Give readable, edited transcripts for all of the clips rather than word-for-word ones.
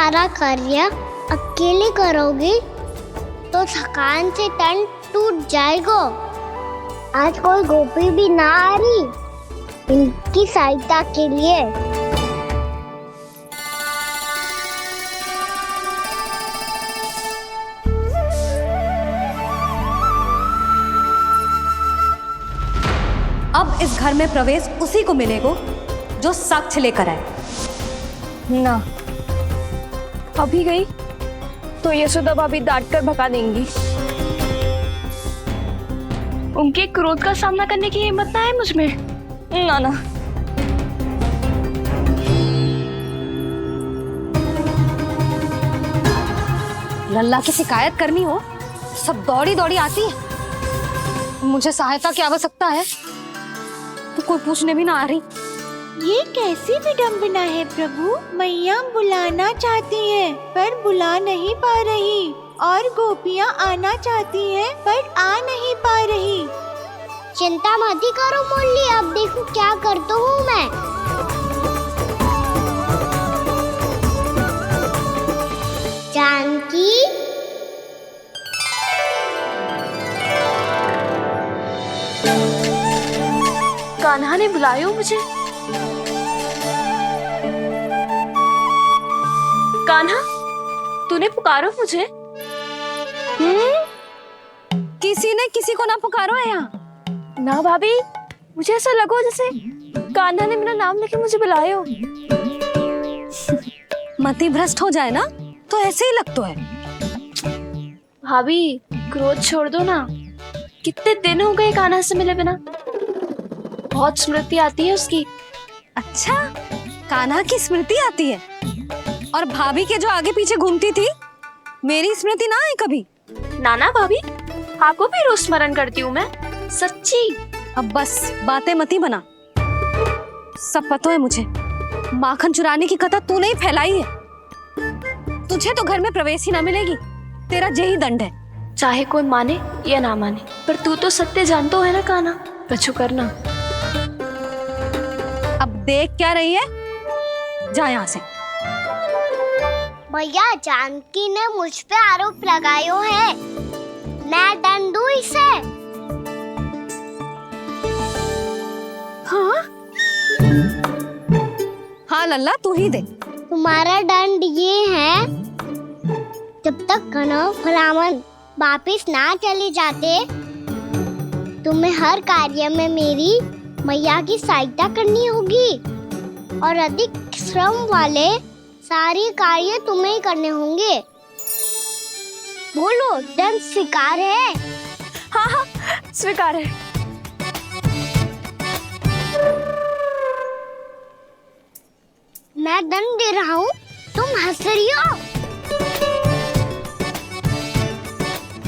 सारा कार्य अकेले करोगी तो थकान से तन टूट जाएगा। आज कोई गोपी भी ना आ रही इनकी सहायता के लिए। अब इस घर में प्रवेश उसी को मिलेगा जो साक्ष्य लेकर आए। ना, अभी गई तो यशोदा भाभी डांट कर भगा देंगी। उनके क्रोध का सामना करने की हिम्मत ना है मुझ में। ना। लल्ला की शिकायत करनी हो सब दौड़ी दौड़ी आती है। मुझे सहायता की आवश्यकता है तो कोई पूछने भी ना आ रही। ये कैसी विडंबना है प्रभु। मैया बुलाना चाहती हैं पर बुला नहीं पा रही और गोपियां आना चाहती हैं पर आ नहीं पा रही। चिंता मत ही करो मुरली, अब देखो क्या करता हूँ मैं। जानकी, कान्हा ने बुलाया मुझे। कान्हा, तूने पुकारो मुझे। किसी ने किसी को ना पुकारो है यहाँ। ना भाभी, मुझे ऐसा लगो जैसे कान्हा ने मेरा नाम लेके मुझे बुलायो। मति भ्रष्ट हो जाए ना तो ऐसे ही लगता है। भाभी क्रोध छोड़ दो ना। कितने दिन हो गए कान्हा से मिले बिना। बहुत स्मृति आती है उसकी। अच्छा, कान्हा की स्मृति आती है और भाभी के जो आगे पीछे घूमती थी मेरी स्मृति ना आई कभी। नाना भाभी, आपको भी रोज स्मरण करती हूँ मैं, सच्ची। अब बस बातें मत ही बना। सब पता है मुझे। माखन चुराने की कथा तूने ही फैलाई है। तुझे तो घर में प्रवेश ही ना मिलेगी। तेरा यही दंड है। चाहे कोई माने या ना माने, पर तू तो सत्य जानता है ना कान्हा। बच्चू करना। अब देख क्या रही है, जा यहाँ से। भैया जानकी ने मुझ पे आरोप लगायो है, मैं दंड दूं इसे। हाँ लल्ला, तू ही दे। तुम्हारा दंड ये है, जब तक कनव फलावन वापिस ना चले जाते तुम्हें हर कार्य में मेरी मैया की सहायता करनी होगी और अधिक श्रम वाले सारे कार्य तुम्हें ही करने होंगे। बोलो, दंड स्वीकार है? हाँ, स्वीकार है। मैं दंड दे रहा हूँ, तुम हंस रही हो।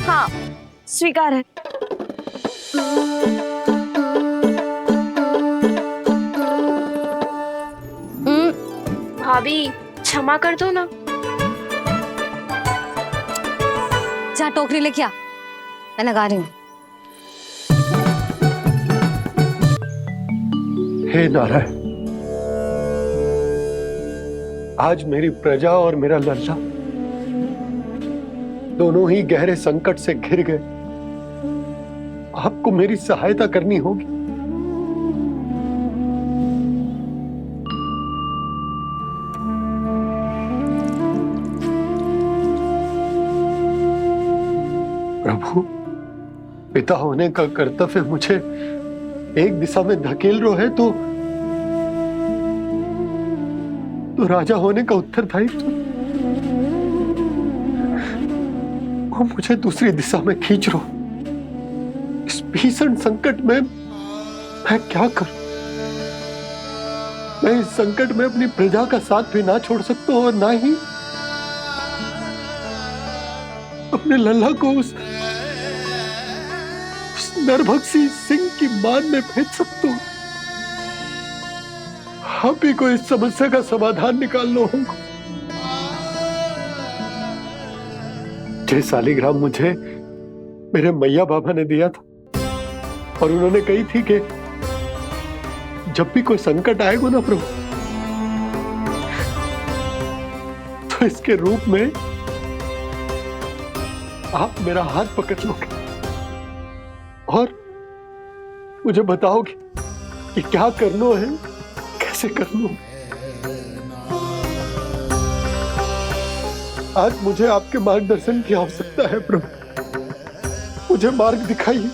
हाँ, स्वीकार है। भाभी क्षमा कर दो ना। जा टोकरी लेके आ, मैं लगा रही हूँ। हे नारायण, आज मेरी प्रजा और मेरा लल्ला दोनों ही गहरे संकट से घिर गए। आपको मेरी सहायता करनी होगी। प्रभु, पिता होने का कर्तव्य मुझे एक दिशा में धकेल रो है तो राजा होने का उत्तरदायित्व वो मुझे दूसरी दिशा में खींच रो। इस भीषण संकट में मैं क्या करूं? मैं इस संकट में अपनी प्रजा का साथ भी ना छोड़ सकता हूं और ना ही अपने लल्ला को उस नरभक्षी सिंह की मान में भेज सकता हूं। आप ही को इस समस्या का समाधान निकालना होगा। जय शालिग्राम मुझे मेरे मैया बाबा ने दिया था और उन्होंने कही थी कि जब भी कोई संकट आएगा ना प्रभु, तो तो इसके रूप में आप मेरा हाथ पकड़ लोगे और मुझे बताओगे कि क्या करना है, कैसे करना है। आज मुझे आपके मार्गदर्शन की आवश्यकता है प्रभु। मुझे मार्ग दिखाइए।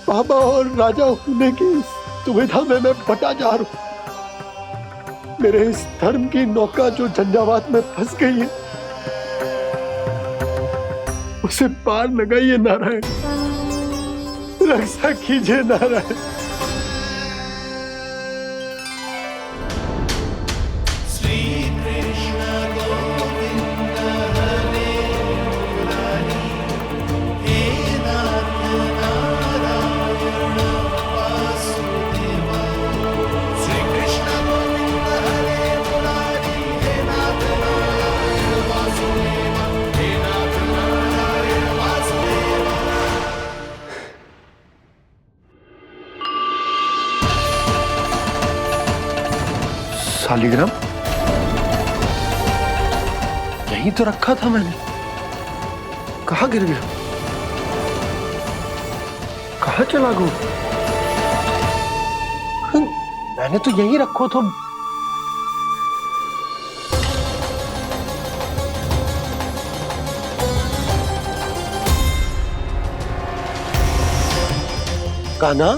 बाबा और राजा होने की इस दुविधा में मैं बटा जा रहा हूं। मेरे इस धर्म की नौका जो झंझावात में फंस गई है, उसे पार लगाइए नारायण, रक्षा कीजिए नारायण। शालिग्राम यहीं तो रखा था मैंने, कहाँ गिर गया, कहाँ चला गया? मैंने तो यहीं रखो तो। कान्हा,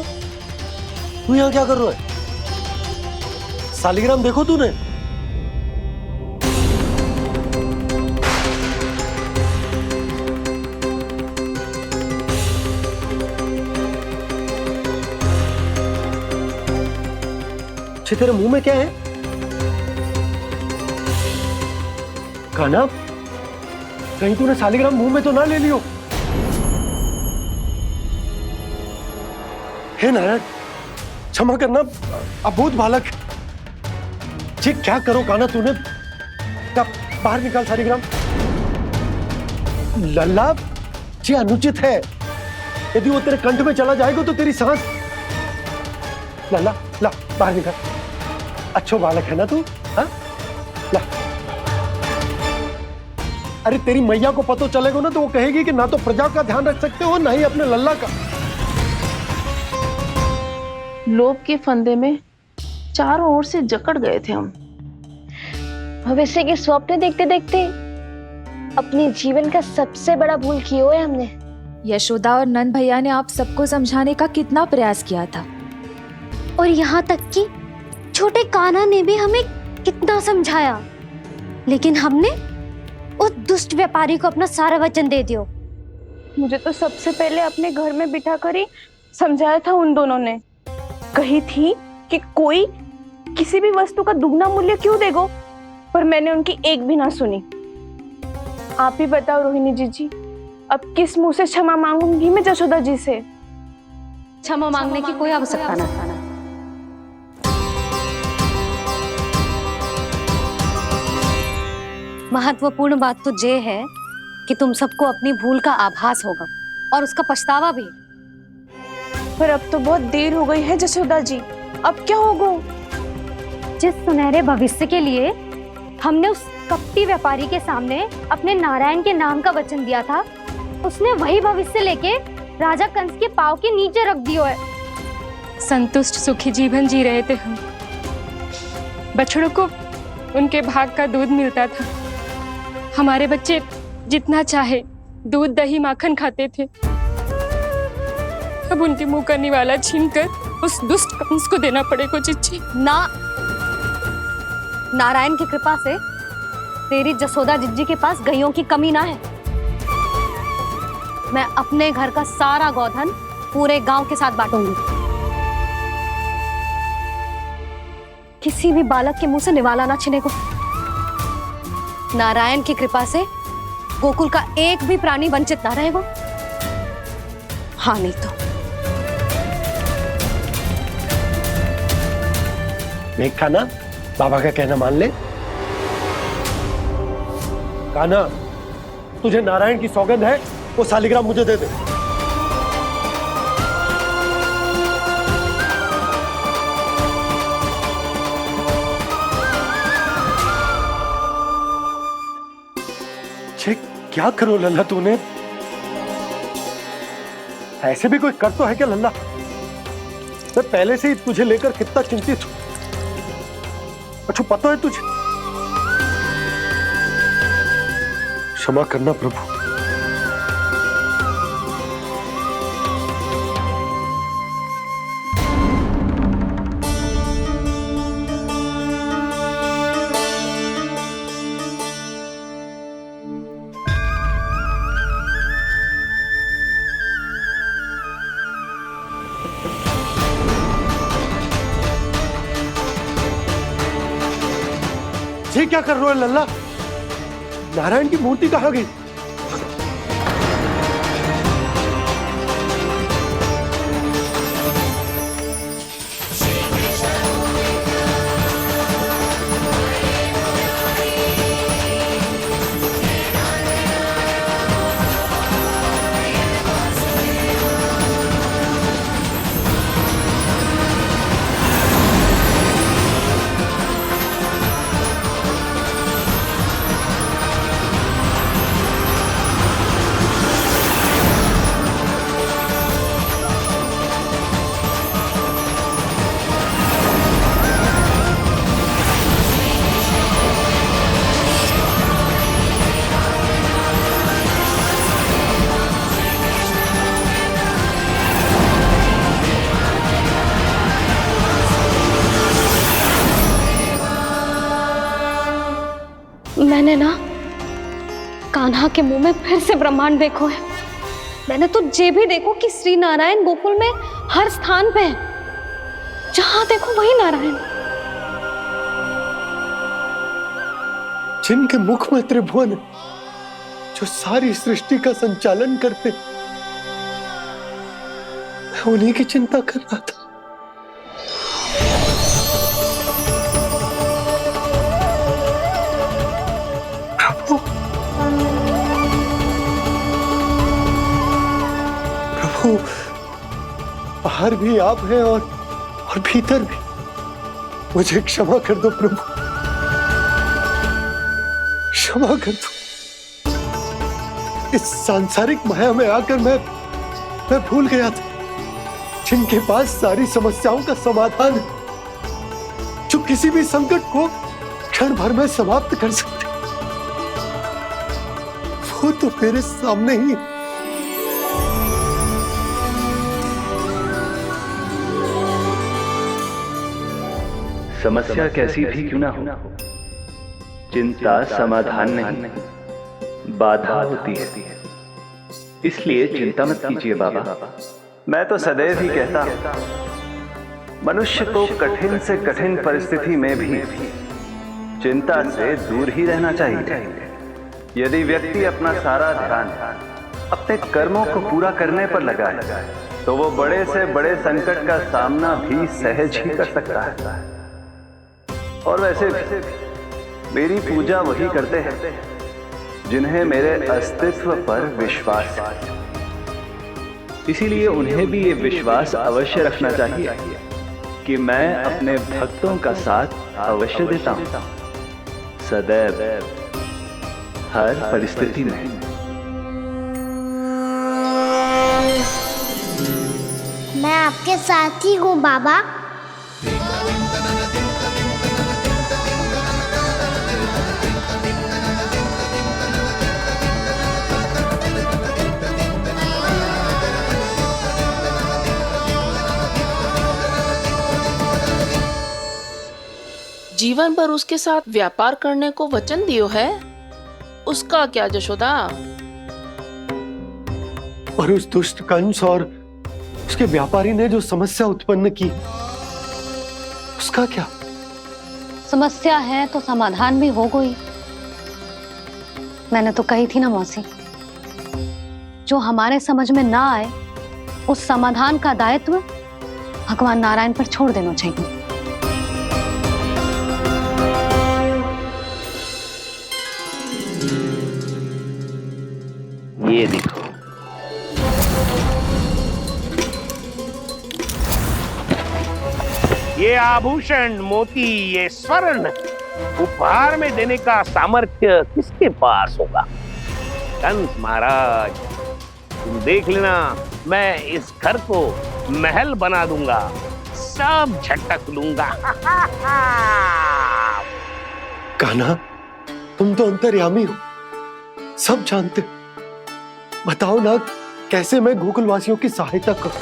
तू यहाँ क्या कर रहा है? शालिग्राम देखो तूने? अच्छे, तेरे मुंह में क्या है? कान्हा, कहीं तूने शालिग्राम मुंह में तो ना ले लियो? हे नारायण, क्षमा करना, अबोध बालक। जी क्या करो कान्हा तूने? बाहर निकाल शालिग्राम। लल्ला, जी अनुचित है। यदि वो तेरे कंठ में चला जाएगा तो तेरी सांस। लल्ला, ला बाहर निकाल। अच्छो बालक है ना तू? हाँ, ला। अरे तेरी मैया को पता चलेगा ना तो वो कहेगी कि ना तो प्रजा का ध्यान रख सकते हो, ना ही अपने लल्ला का। लोभ के फंदे में चारों ओर से जकड़ गए थे हम। भविष्य के स्वप्न देखते देखते अपने जीवन का सबसे बड़ा भूल किया है हमने। यशोदा और नंद भैया ने आप सबको समझाने का कितना प्रयास किया था, और यहाँ तक कि छोटे कान्हा ने भी हमें कितना समझाया, लेकिन हमने उस दुष्ट व्यापारी को अपना सारा वचन दे दिया। मुझे तो सबसे पहले अपने घर में बिठा कर ही समझाया था उन दोनों ने। कही थी कि कोई किसी भी वस्तु का दुगना मूल्य क्यों देगा, पर मैंने उनकी एक भी ना सुनी। आप ही बताओ रोहिणी जी, अब किस मुंह से क्षमा मांगूंगी मैं जशोदा जी से? क्षमा मांगने की कोई आवश्यकता ना। महत्वपूर्ण बात तो ये है कि तुम सबको अपनी भूल का आभास होगा और उसका पछतावा भी। पर अब तो बहुत देर हो गई है जशोदा जी, अब क्या होगा? जिस सुनहरे भविष्य के लिए हमने उस कपटी व्यापारी के सामने अपने नारायण के नाम का वचन दिया था, उसने वही भविष्य लेके राजा कंस के पांव के नीचे रख दिया है। संतुष्ट सुखी जीवन जी रहे थे हम। बछड़ों को उनके भाग का दूध मिलता था। हमारे बच्चे जितना चाहे दूध दही माखन खाते थे। अब उनके मुंह का निवाला छीनकर उस दुष्ट कंस को देना पड़ेगा चिच्ची। ना, नारायण की कृपा से तेरी जसोदा जिज्जी के पास गैयों की कमी ना है। मैं अपने घर का सारा गोधन पूरे गांव के साथ बांटूंगी। किसी भी बालक के मुंह से निवाला ना छिने को। नारायण की कृपा से गोकुल का एक भी प्राणी वंचित ना रहेगा। हाँ नहीं तो देख कान्हा, बाबा का कहना मान ले। कान्हा, तुझे नारायण की सौगंध है, वो शालिग्राम मुझे दे दे। क्या करो लल्ला तूने? ऐसे भी कोई कर तो है क्या लल्ला? मैं पहले से ही तुझे लेकर कितना चिंतित हूं। अच्छा पता है तुझे? क्षमा करना प्रभु। ये क्या कर रहे हो लल्ला? नारायण की मूर्ति कहाँ गई? मैंने ना कान्हा के मुंह में फिर से ब्रह्मांड देखो है। मैंने तो ये भी देखो कि श्री नारायण गोकुल में हर स्थान पे है, जहां देखो वही नारायण। जिनके मुख में त्रिभुवन है, जो सारी सृष्टि का संचालन करते, मैं उन्हीं की चिंता कर रहा था। प्रभु, प्रभु, बाहर भी आप हैं और भीतर भी। मुझे क्षमा कर दो प्रभु, क्षमा कर दो। इस सांसारिक माया में आकर मैं भूल गया था, जिनके पास सारी समस्याओं का समाधान है, जो किसी भी संकट को क्षण भर में समाप्त कर सकते, वो तो मेरे सामने ही। समस्या कैसी भी क्यों ना हो, चिंता समाधान नहीं, बाधा होती है। इसलिए चिंता मत कीजिए बाबा। मैं तो सदैव ही कहता हूं, मनुष्य को कठिन से कठिन परिस्थिति में भी चिंता से दूर ही रहना चाहिए। यदि व्यक्ति अपना सारा ध्यान अपने कर्मों को पूरा करने पर लगाए, तो वो बड़े से बड़े संकट का सामना भी सहज ही कर सकता है। और वैसे भी मेरी पूजा वही करते हैं जिन्हें मेरे अस्तित्व पर विश्वास है। इसीलिए उन्हें भी ये विश्वास अवश्य रखना चाहिए कि मैं अपने भक्तों का साथ अवश्य देता हूं, सदैव, हर परिस्थिति में। मैं आपके साथ ही हूँ बाबा। जीवन भर उसके साथ व्यापार करने को वचन दियो है, उसका क्या जशोदा? और उस दुष्ट कंस और उसके व्यापारी ने जो समस्या उत्पन्न की, उसका क्या? समस्या है तो समाधान भी हो गई। मैंने तो कही थी ना मौसी, जो हमारे समझ में ना आए उस समाधान का दायित्व भगवान नारायण पर छोड़ देना चाहिए। ये देखो, ये आभूषण, मोती, ये स्वर्ण उपहार में देने का सामर्थ्य किसके पास होगा? कंस महाराज, तुम देख लेना, मैं इस घर को महल बना दूंगा, सब झटक लूंगा। कान्हा, तुम तो अंतर्यामी हो, सब जानते हो। बताओ ना, कैसे मैं गोकुलवासियों की सहायता करूं?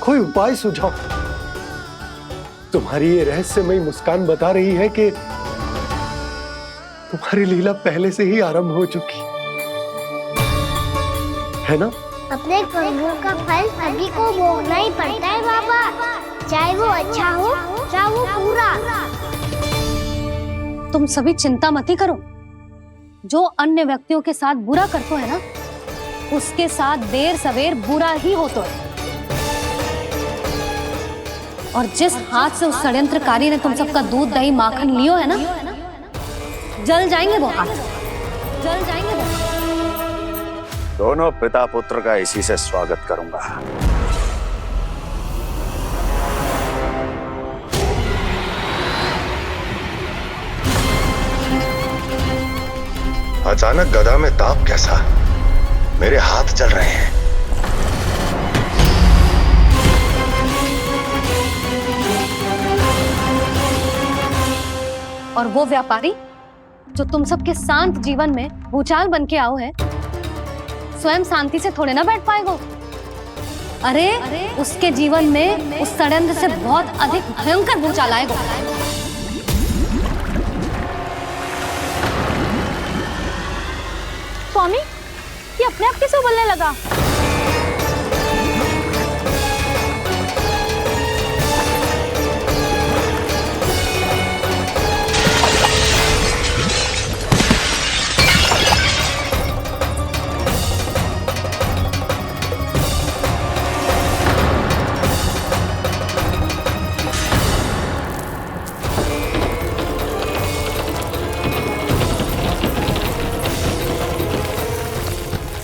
कोई उपाय सुझाओ। तुम्हारी ये रहस्यमयी मुस्कान बता रही है कि तुम्हारी लीला पहले से ही आरंभ हो चुकी है ना? अपने कर्मों का फल सभी को भोगना ही पड़ता है बाबा, चाहे वो अच्छा हो चाहे वो बुरा। तुम सभी चिंता मत ही करो। जो अन्य व्यक्तियों के साथ बुरा करते है ना, उसके साथ देर सवेर बुरा ही होता है। और जिस हाथ से उस षड्यंत्रकारी ने तुम सबका दूध दही माखन लियो है ना, जल जाएंगे वो हाथ, जल जाएंगे वो। दोनों पिता पुत्र का इसी से स्वागत करूंगा। अचानक गदा में ताप कैसा? मेरे हाथ जल रहे हैं। और वो व्यापारी जो तुम सबके शांत जीवन में भूचाल बन के आओ है, स्वयं शांति से थोड़े ना बैठ पाएगा। अरे उसके जीवन में उस षड्यंत्र से बहुत अधिक भयंकर भूचाल आएगा। स्वामी, ये अपने आप कैसे उबलने लगा?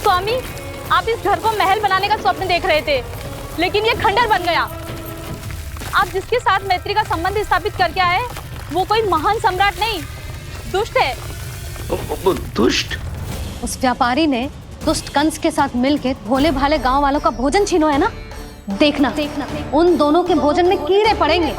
स्वामी, आप इस घर को महल बनाने का स्वप्न देख रहे थे, लेकिन ये खंडर बन गया। आप जिसके साथ मैत्री का संबंध स्थापित करके आए, वो कोई महान सम्राट नहीं, दुष्ट है। दुष्ट? उस व्यापारी ने दुष्ट कंस के साथ मिलकर भोले भाले गांव वालों का भोजन छीनो है ना। देखना उन दोनों के भोजन में कीड़े पड़ेंगे।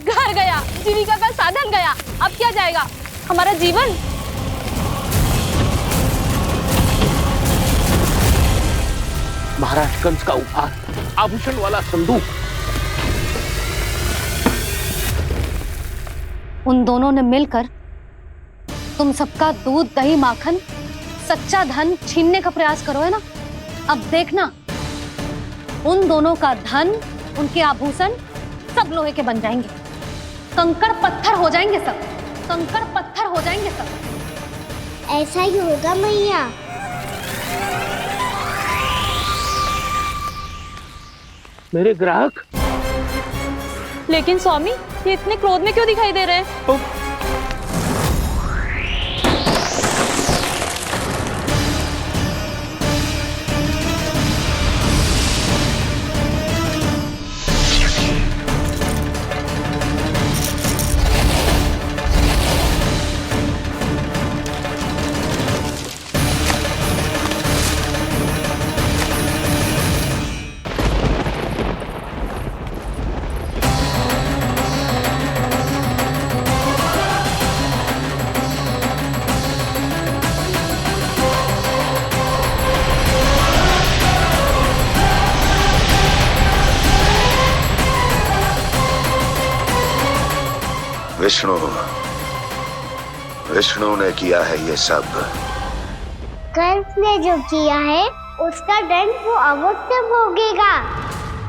घर गया, जीविका का साधन गया, अब क्या जाएगा हमारा जीवन? महाराज कंस का उपहार, आभूषण वाला संदूक। उन दोनों ने मिलकर तुम सबका दूध दही माखन सच्चा धन छीनने का प्रयास करो है ना। अब देखना उन दोनों का धन, उनके आभूषण सब लोहे के बन जाएंगे, कंकड़ पत्थर हो जाएंगे सब, कंकड़ पत्थर हो जाएंगे सब। ऐसा ही होगा मैया। मेरे ग्राहक? लेकिन स्वामी, ये इतने क्रोध में क्यों दिखाई दे रहे हैं? विष्णु ने किया है ये सब। कंस ने जो किया है उसका दंड वो अवश्य भोगेगा।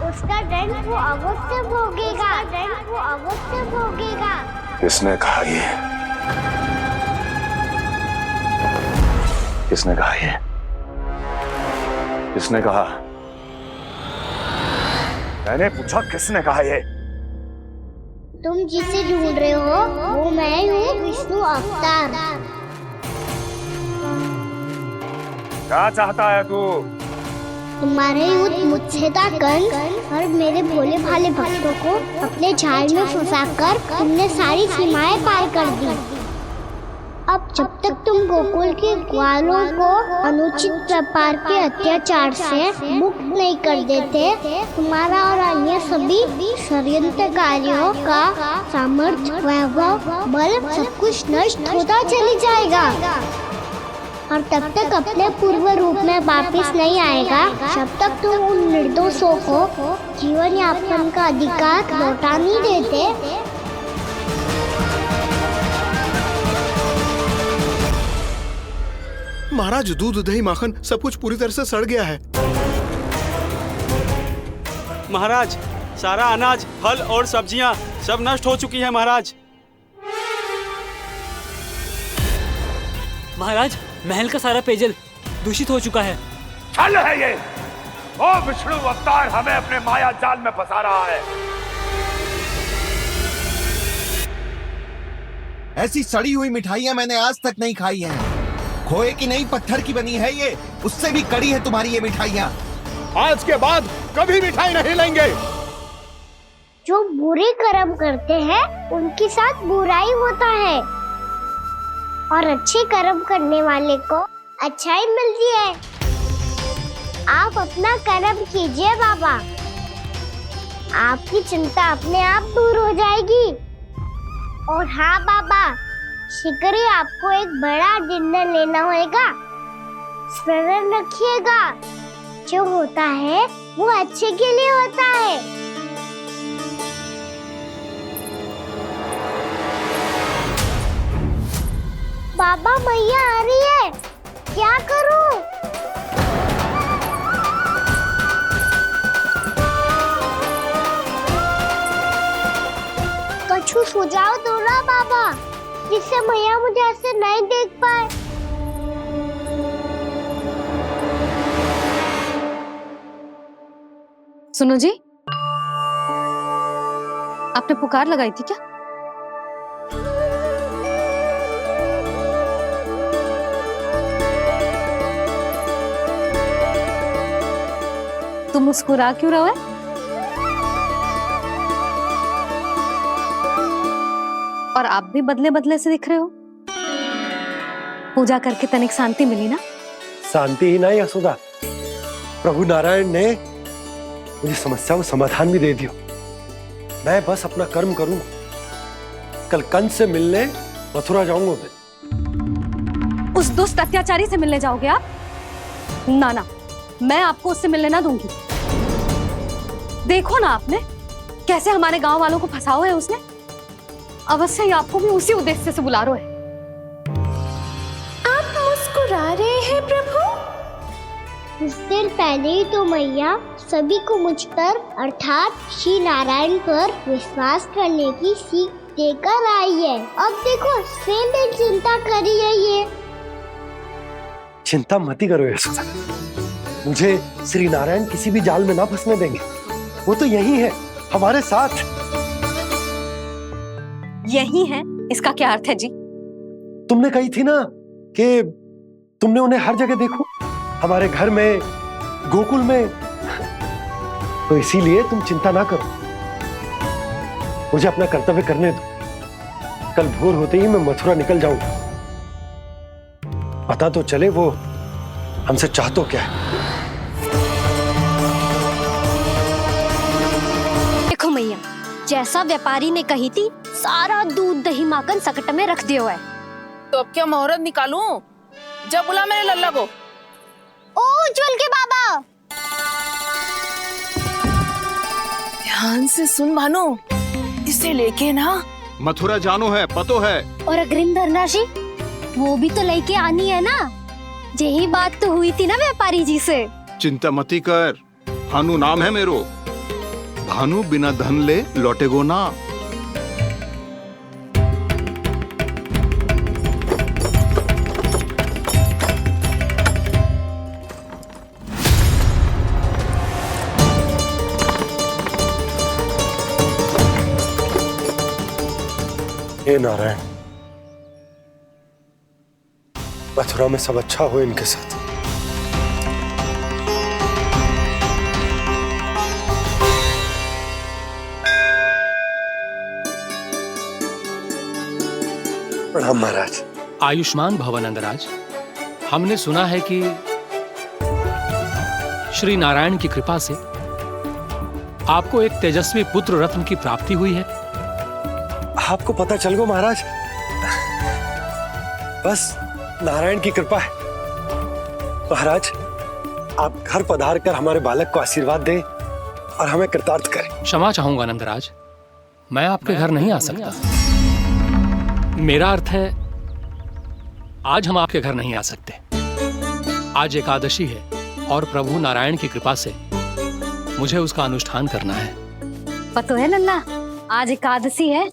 उसका दंड वो अवश्य भोगेगा, दंड वो अवश्य भोगेगा। किसने कहा ये? किसने कहा ये? किसने कहा? मैंने पूछा किसने कहा ये? तुम जिसे ढूंढ रहे हो वो मैं हूँ, विष्णु अवतार। क्या चाहता है तू? तुम्हारे युद्ध मुझसे था कंस, और मेरे भोले भाले भक्तों को अपने जाल में फंसाकर तुमने सारी सीमाएं पार कर दी। अब जब तक तुम गोकुल के ग्वालों को अनुचित प्रकार के अत्याचार से मुक्त नहीं कर देते, तुम्हारा और अन्य सभी षड्यंत्रकारियों का सामर्थ्य, वैभव, बल सब कुछ नष्ट होता चली जाएगा। और तब तक अपने पूर्व रूप में वापस नहीं आएगा जब तक तुम उन निर्दोषों को जीवन यापन का अधिकार लौटा नहीं देते। महाराज, दूध, दही, माखन सब कुछ पूरी तरह से सड़ गया है। महाराज, सारा अनाज, फल और सब्जियां सब नष्ट हो चुकी है महाराज। महाराज, महल का सारा पेयजल दूषित हो चुका है। छल है ये। ओ विष्णु अवतार हमें अपने माया जाल में फंसा रहा है। ऐसी सड़ी हुई मिठाइयां मैंने आज तक नहीं खाई हैं। खोए की नहीं, पत्थर की बनी है ये, उससे भी कड़ी है तुम्हारी ये मिठाइयां। आज के बाद कभी मिठाई नहीं लेंगे। जो बुरे कर्म करते हैं उनके साथ बुराई होता है, और अच्छे कर्म करने वाले को अच्छाई मिलती है। आप अपना कर्म कीजिए बाबा, आपकी चिंता अपने आप दूर हो जाएगी। और हाँ बाबा, शीघ्र ही आपको एक बड़ा डिनर लेना होगा। स्मरण रखिएगा, जो होता है वो अच्छे के लिए होता है। बाबा, मैया आ रही है, क्या करूं? कछु सुझाव दो ना बाबा, जिससे मैया मुझे ऐसे नहीं देख पाए। सुनो जी, आपने पुकार लगाई थी क्या? तुम मुस्कुरा क्यों रहे हो? और आप भी बदले बदले से दिख रहे हो। पूजा करके तनिक शांति मिली ना? शांति ही नहीं यशोदा, प्रभु नारायण ने मुझे समस्या को समाधान भी दे दिया। मैं बस अपना कर्म करूं। कल कंस से मिलने मथुरा जाऊंगा मैं। उस दुष्ट अत्याचारी से मिलने जाओगे आप? ना ना, मैं आपको उससे मिलने ना दूंगी। देखो ना आपने कैसे हमारे गांव वालों को फंसाओ है उसने। अवश्य ही आपको भी उसी उद्देश्य से बुला रहा है। आप मुस्कुरा रहे हैं प्रभु? कुछ देर पहले ही तो मैया सभी को मुझ पर अर्थात श्री नारायण पर विश्वास करने की सीख देकर आई है। अब देखो स्वयं भी चिंता करी है ये। चिंता मत करो यशोदा, मुझे श्री नारायण किसी भी जाल में ना फंसने देंगे। वो तो यही है हमारे साथ। यही है, इसका क्या अर्थ है जी? तुमने कही थी ना कि तुमने उन्हें हर जगह देखो, हमारे घर में, गोकुल में। तो इसीलिए तुम चिंता ना करो, मुझे अपना कर्तव्य करने दो। कल भोर होते ही मैं मथुरा निकल जाऊंगा। पता तो चले वो हमसे चाहतो क्या है। देखो मैया, जैसा व्यापारी ने कही थी, सारा दूध दही माखन सकट में रख दियो है। तो अब क्या मुहूर्त निकालूं? जब बुला मेरे लल्ला को। ओ उज्जवल के बाबा, ध्यान से सुन भानु, इसे लेके ना मथुरा जानो है, पतो है। और अग्रिम धनराशि वो भी तो लेके आनी है ना। यही बात तो हुई थी ना व्यापारी जी से। चिंता मती कर, भानु नाम है मेरो। भानु बिना धन ले लौटेगो ना। हे नारायण, मथुरा में सब अच्छा हो इनके साथ। प्रणाम महाराज। आयुष्मान भव नंदराज। हमने सुना है कि श्री नारायण की कृपा से आपको एक तेजस्वी पुत्र रत्न की प्राप्ति हुई है। आपको पता चल गो महाराज, बस नारायण की कृपा है। महाराज, आप घर पधार कर हमारे बालक को आशीर्वाद दें और हमें कृतार्थ करें। क्षमा चाहूंगा नंदराज, मैं आपके घर नहीं आ सकता। मेरा अर्थ है, आज हम आपके घर नहीं आ सकते। आज एकादशी है और प्रभु नारायण की कृपा से मुझे उसका अनुष्ठान करना है। पता है लल्ला, आज एकादशी है।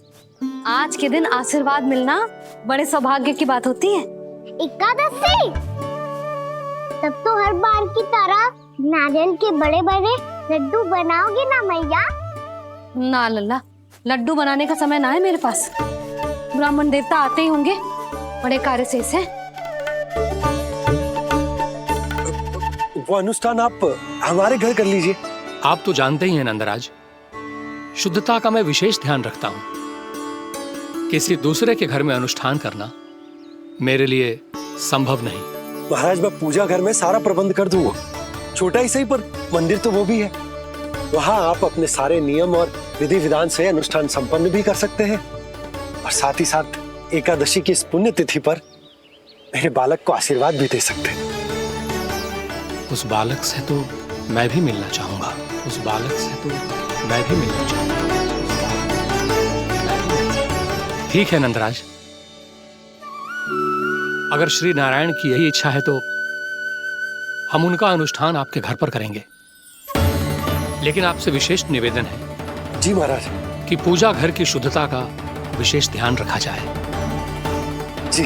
आज के दिन आशीर्वाद मिलना बड़े सौभाग्य की बात होती है। एकादशी? तब तो हर बार की तरह नारियल के बड़े बड़े लड्डू बनाओगे ना मैया? ना लल्ला, लड्डू बनाने का समय ना है मेरे पास। ब्राह्मण देवता आते ही होंगे, बड़े कार्य शेष हैं। वो अनुष्ठान आप हमारे घर कर लीजिए। आप तो जानते ही हैं नंदराज, शुद्धता का मैं विशेष ध्यान रखता हूं। किसी दूसरे के घर में अनुष्ठान करना मेरे लिए संभव नहीं। महाराज, मैं पूजा घर में सारा प्रबंध कर दूंगा। छोटा ही सही, पर मंदिर तो वो भी है। वहां आप अपने सारे नियम और विधि विधान से अनुष्ठान संपन्न भी कर सकते हैं और साथ ही साथ एकादशी की इस पुण्य तिथि पर मेरे बालक को आशीर्वाद भी दे सकते हैं। उस बालक से तो मैं भी मिलना चाहूंगा। उस बालक से तो मैं भी मिलना चाहूंगा। ठीक है नंदराज, अगर श्री नारायण की यही इच्छा है तो हम उनका अनुष्ठान आपके घर पर करेंगे। लेकिन आपसे विशेष निवेदन है। जी महाराज। कि पूजा घर की शुद्धता का विशेष ध्यान रखा जाए। जी।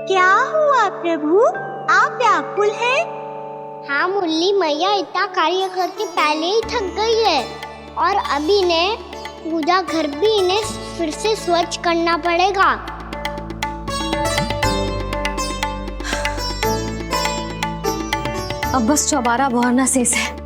क्या हुआ प्रभु, आप व्याकुल हैं? हाँ मुरली, मैया इतना कार्य करके पहले ही थक गई है और अब इन्हें पूजा घर भी इन्हें फिर से स्वच्छ करना पड़ेगा। अब बस चौबारा बहाना शेष है।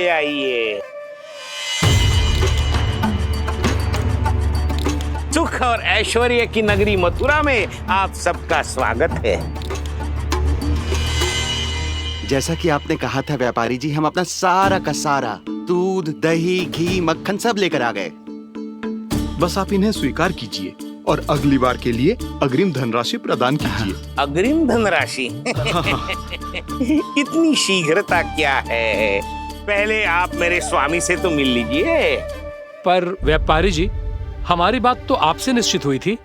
आइए। सुख और ऐश्वर्य की नगरी मथुरा में आप सबका स्वागत है। जैसा कि आपने कहा था व्यापारी जी, हम अपना सारा का सारा दूध, दही, घी, मक्खन सब लेकर आ गए। बस आप इन्हें स्वीकार कीजिए और अगली बार के लिए अग्रिम धनराशि प्रदान कीजिए। अग्रिम धनराशि? इतनी शीघ्रता क्या है? पहले आप मेरे स्वामी से तो मिल लीजिए। पर व्यापारी जी, हमारी बात तो आपसे निश्चित हुई थी।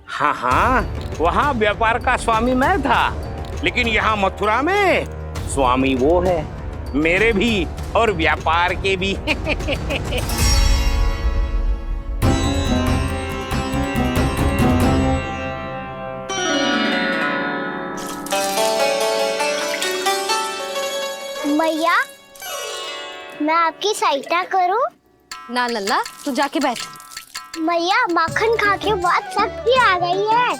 हाँ, वहाँ व्यापार का स्वामी मैं था, लेकिन यहाँ मथुरा में स्वामी वो है, मेरे भी और व्यापार के भी। मैया, मैं आपकी सहायता करूं? ना लल्ला, तू जाके बैठ। मैया, माखन खा के बहुत शक्ति आ गई है।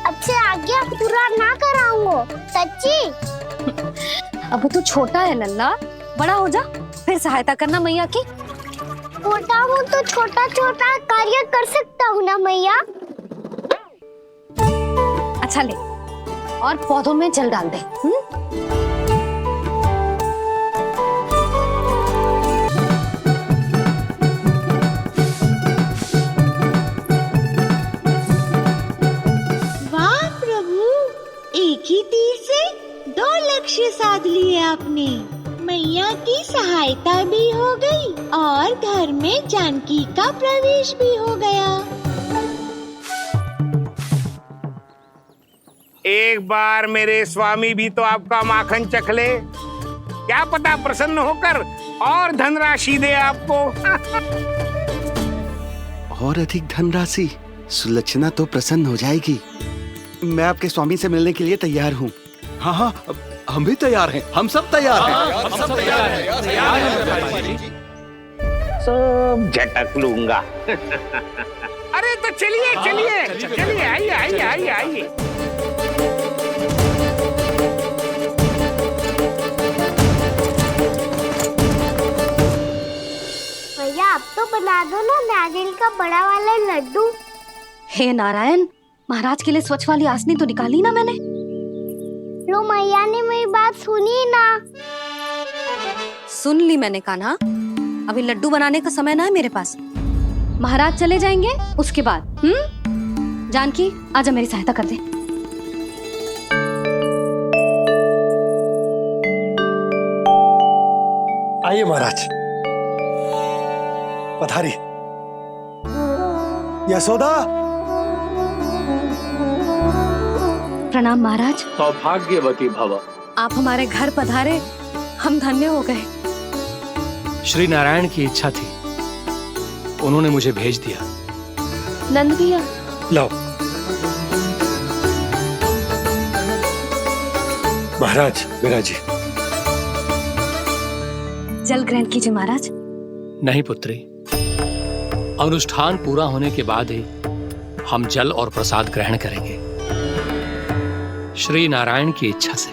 अब से आगे पूरा ना कराऊंगा, सच्ची। अब तू छोटा है लल्ला, बड़ा हो जा फिर सहायता करना मैया की। छोटा हूँ तो छोटा छोटा कार्य कर सकता हूँ ना मैया। अच्छा ले, और पौधों में जल डाल दे। एक ही तीर से 2 लक्ष्य साध लिए आपने। मैया की सहायता भी हो गई और घर में जानकी का प्रवेश भी हो गया। एक बार मेरे स्वामी भी तो आपका माखन चख ले, क्या पता प्रसन्न होकर और धनराशि दे आपको। और अधिक धनराशि? सुलक्षणा तो प्रसन्न हो जाएगी। मैं आपके स्वामी से मिलने के लिए तैयार हूँ। हाँ हाँ, हम भी तैयार हैं। हम सब तैयार हैं। हम सब तैयार हैं। सब झटक लूंगा। अरे तो चलिए चलिए चलिए, आइए आइए आइए आइए। भैया आप तो बना दो ना नारियल का बड़ा वाला लड्डू। हे नारायण, महाराज के लिए स्वच्छ वाली आसनी तो निकाली ना मैंने। लो मैया ने मेरी बात सुनी ना। सुन ली मैंने कान्हा, अभी लड्डू बनाने का समय ना है मेरे पास। महाराज चले जाएंगे उसके बाद। जानकी आजा मेरी सहायता कर दे। आइए महाराज, पधारी। यशोदा। प्रणाम महाराज। सौभाग्यवती भव। आप हमारे घर पधारे, हम धन्य हो गए। श्री नारायण की इच्छा थी, उन्होंने मुझे भेज दिया। नंद भैया लाओ। महाराज विराजी। जल ग्रहण कीजिए महाराज। नहीं पुत्री, अनुष्ठान पूरा होने के बाद ही हम जल और प्रसाद ग्रहण करेंगे, श्री नारायण की इच्छा से।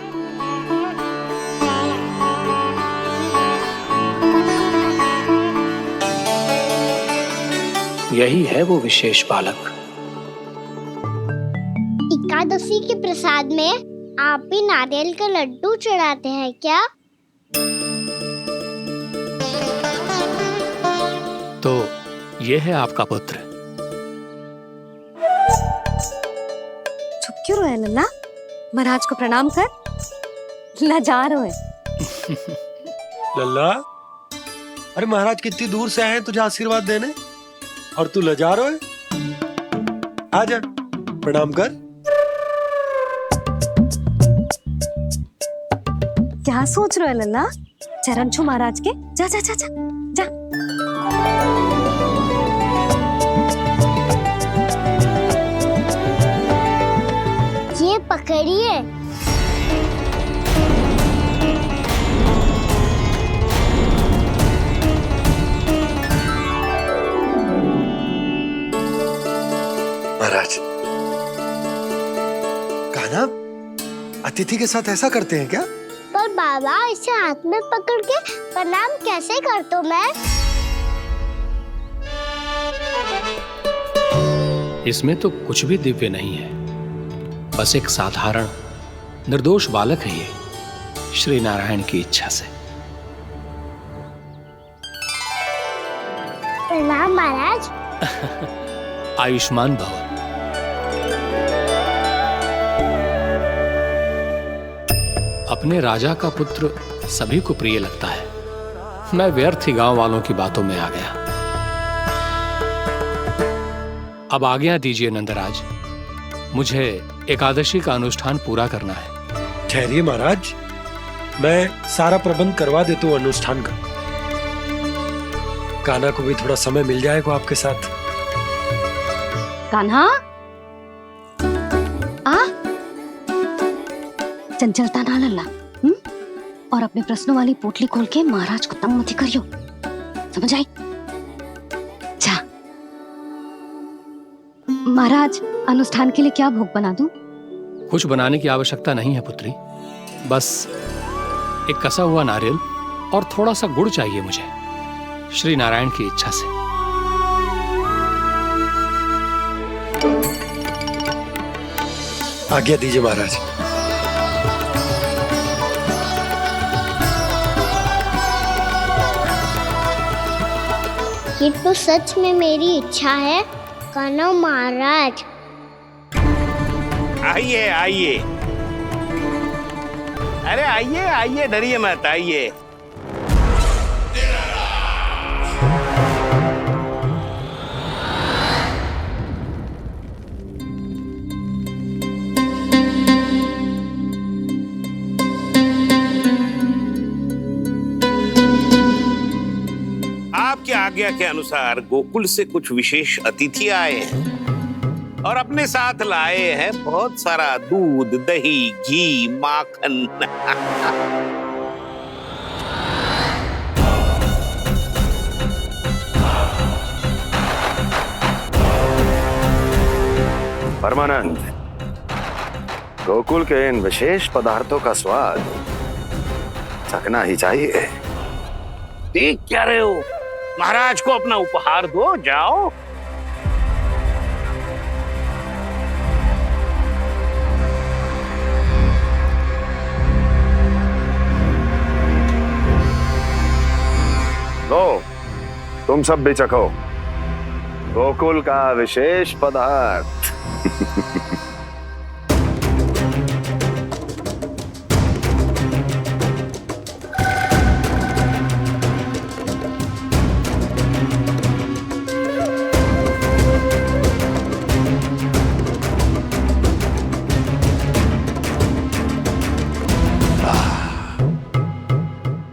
यही है वो विशेष बालक। एकादशी के प्रसाद में आप भी नारियल का लड्डू चढ़ाते हैं क्या? तो ये है आपका पुत्र। चुप क्यों रोए लल्ला? महाराज को प्रणाम कर। लजा रोए। लल्ला, अरे महाराज कितनी दूर से आए हैं तुझे आशीर्वाद देने, और तू लजा रहा है। आजा प्रणाम कर। क्या सोच रहे हो लल्ला? चरण छू महाराज के। जा जा जा जा जा। ये पकड़िए। महाराज, कान्हा अतिथि के साथ ऐसा करते हैं क्या? पर बाबा, इसे हाथ में पकड़ के प्रणाम कैसे करता हूँ मैं? इसमें तो कुछ भी दिव्य नहीं है, बस एक साधारण निर्दोष बालक है ये, श्री नारायण की इच्छा से। प्रणाम महाराज। आयुष्मान भव। अपने राजा का पुत्र सभी को प्रिय लगता है। मैं व्यर्थ ही गांव वालों की बातों में आ गया। अब आज्ञा दीजिए नंदराज, मुझे एकादशी का अनुष्ठान पूरा करना है। ठहरिए महाराज, मैं सारा प्रबंध करवा देता हूँ अनुष्ठान का। कान्हा को भी थोड़ा समय मिल जाएगा आपके साथ। कान्हा, आ चंचलता ना लल्ला। और अपने प्रश्नों वाली पोटली खोल के महाराज को तंग मत करियो, समझ आई? जा महाराज, अनुष्ठान के लिए क्या भोग बना दूं? कुछ बनाने की आवश्यकता नहीं है पुत्री, बस एक कसा हुआ नारियल और थोड़ा सा गुड़ चाहिए मुझे, श्री नारायण की इच्छा से। आज्ञा दीजिए महाराज। ये तो सच में मेरी इच्छा है कान्हा महाराज। आइए आइए, अरे आइए आइए, डरिए मत, आइए। आपकी आज्ञा के अनुसार गोकुल से कुछ विशेष अतिथि आए हैं और अपने साथ लाए हैं बहुत सारा दूध, दही, घी, माखन। परमानंद, गोकुल के इन विशेष पदार्थों का स्वाद चखना ही चाहिए। देख क्या रहे हो? महाराज को अपना उपहार दो, जाओ। लो, तुम सब भी चखो गोकुल का विशेष पदार्थ।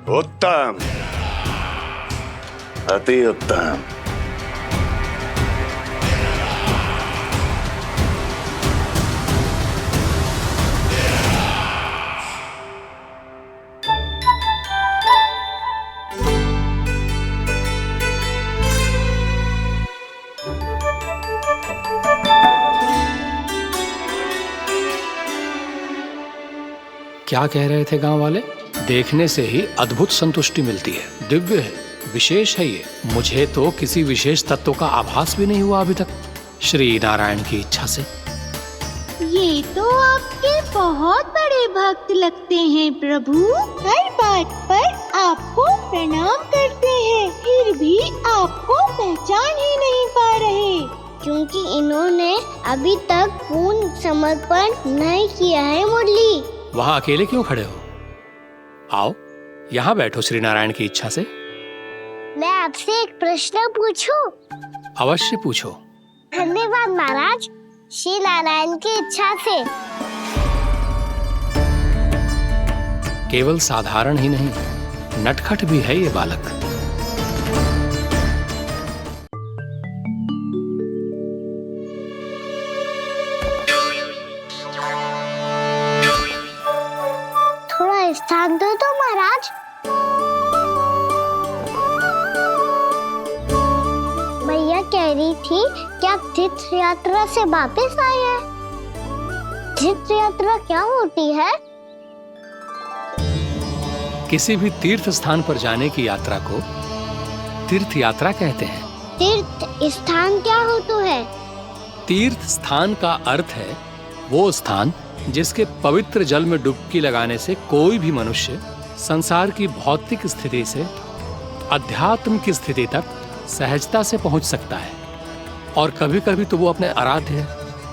उत्तम, अति उत्तम। क्या कह रहे थे गांव वाले? देखने से ही अद्भुत संतुष्टि मिलती है, दिव्य है, विशेष है ये। मुझे तो किसी विशेष तत्व का आभास भी नहीं हुआ अभी तक, श्री नारायण की इच्छा से। ये तो आपके बहुत बड़े भक्त लगते हैं प्रभु। हर बात पर आपको प्रणाम करते हैं, फिर भी आपको पहचान ही नहीं पा रहे। क्योंकि इन्होंने अभी तक पूर्ण समर्पण नहीं किया है मुरली। वहाँ अकेले क्यों खड़े हो? आओ यहाँ बैठो श्री नारायण की इच्छा से। मैं आपसे एक प्रश्न पूछूं? अवश्य पूछो। धन्यवाद महाराज, श्री नारायण की इच्छा से। केवल साधारण ही नहीं, नटखट भी है ये बालक। थोड़ा स्थान दो तो महाराज। मैया कह रही थी कि आप तीर्थ यात्रा से वापस आए हैं। तीर्थ यात्रा क्या होती है? किसी भी तीर्थ स्थान पर जाने की यात्रा को तीर्थ यात्रा कहते हैं। तीर्थ स्थान क्या हो तो है? तीर्थ स्थान का अर्थ है वो स्थान जिसके पवित्र जल में डुबकी लगाने से कोई भी मनुष्य संसार की भौतिक स्थिति से अध्यात्म की स्थिति तक सहजता से पहुंच सकता है, और कभी कभी तो वो अपने आराध्य,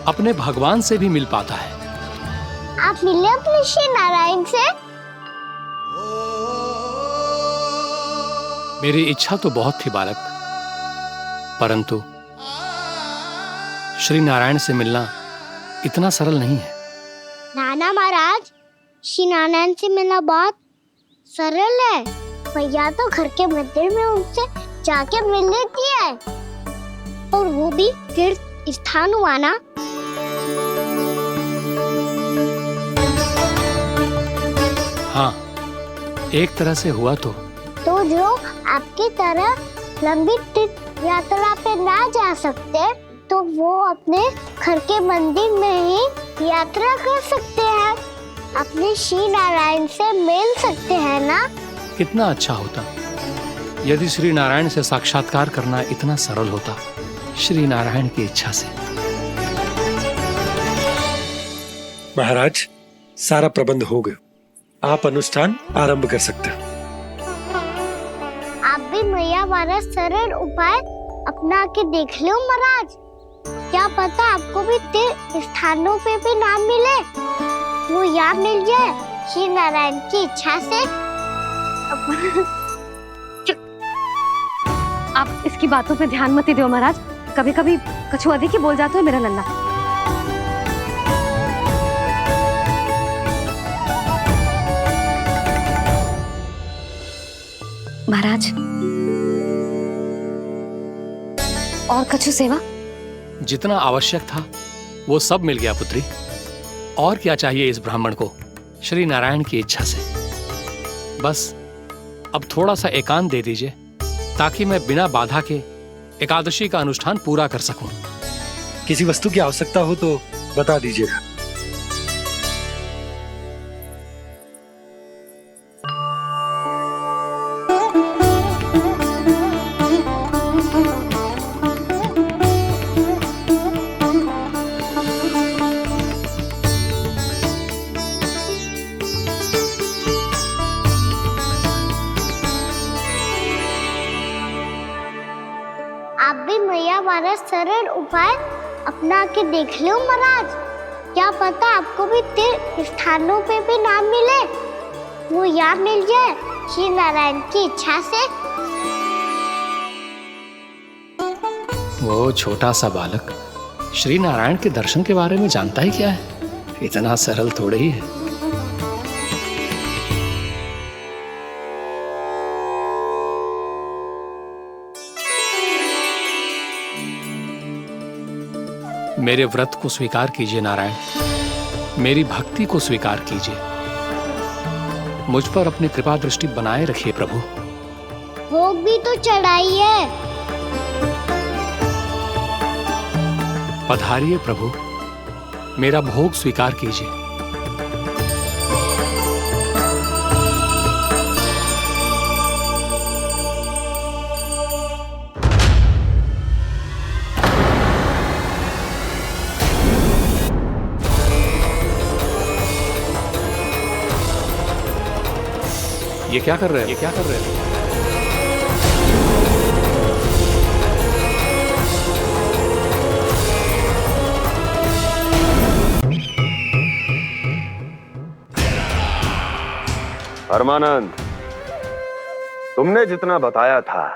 अपने भगवान से भी मिल पाता है। आप मिले अपने श्री नारायण से? मेरी इच्छा तो बहुत थी बालक, परंतु श्री नारायण से मिलना इतना सरल नहीं है। नाना महाराज, श्री नारायण से मिलना बहुत सरल है। भैया तो घर के मंदिर में उनसे जाके मिल लेती है, और वो भी तीर्थ स्थान हुआ ना। हाँ, एक तरह से हुआ तो जो आपकी तरह लंबी तीर्थ यात्रा पे ना जा सकते, तो वो अपने घर के मंदिर में ही यात्रा कर सकते हैं, अपने श्री नारायण से मिल सकते हैं ना। कितना अच्छा होता यदि श्री नारायण से साक्षात्कार करना इतना सरल होता, श्री नारायण की इच्छा से। महाराज, सारा प्रबंध हो गया, आप अनुष्ठान आरंभ कर सकते हैं। आप भी मैया वाला सरल उपाय अपना के देख लो महाराज। क्या पता आपको भी तीर्थ स्थानों पे भी नाम मिले, वो यहाँ मिल जाए श्री नारायण की इच्छा से आप इसकी बातों पे ध्यान मत दो महाराज। कभी कभी कछु अधिक ही बोल जाते हो मेरा लल्ला। महाराज और कछु सेवा? जितना आवश्यक था वो सब मिल गया पुत्री। और क्या चाहिए इस ब्राह्मण को श्री नारायण की इच्छा से? बस अब थोड़ा सा एकांत दे दीजिए ताकि मैं बिना बाधा के एकादशी का अनुष्ठान पूरा कर सकूं। किसी वस्तु की आवश्यकता हो तो बता दीजिएगा। आप भी मैया वाला सरल उपाय अपना के देख लो महाराज। क्या पता आपको भी तीर्थ स्थानों पे भी नाम मिले, वो यहाँ मिल जाए श्री नारायण की इच्छा से। वो छोटा सा बालक श्री नारायण के दर्शन के बारे में जानता ही क्या है? इतना सरल थोड़े ही है। मेरे व्रत को स्वीकार कीजिए नारायण, मेरी भक्ति को स्वीकार कीजिए। मुझ पर अपनी कृपा दृष्टि बनाए रखिए प्रभु। भोग भी तो चढ़ाइए। पधारिए प्रभु, मेरा भोग स्वीकार कीजिए। ये क्या कर रहे हैं? ये क्या कर रहे हैं? परमानंद, तुमने जितना बताया था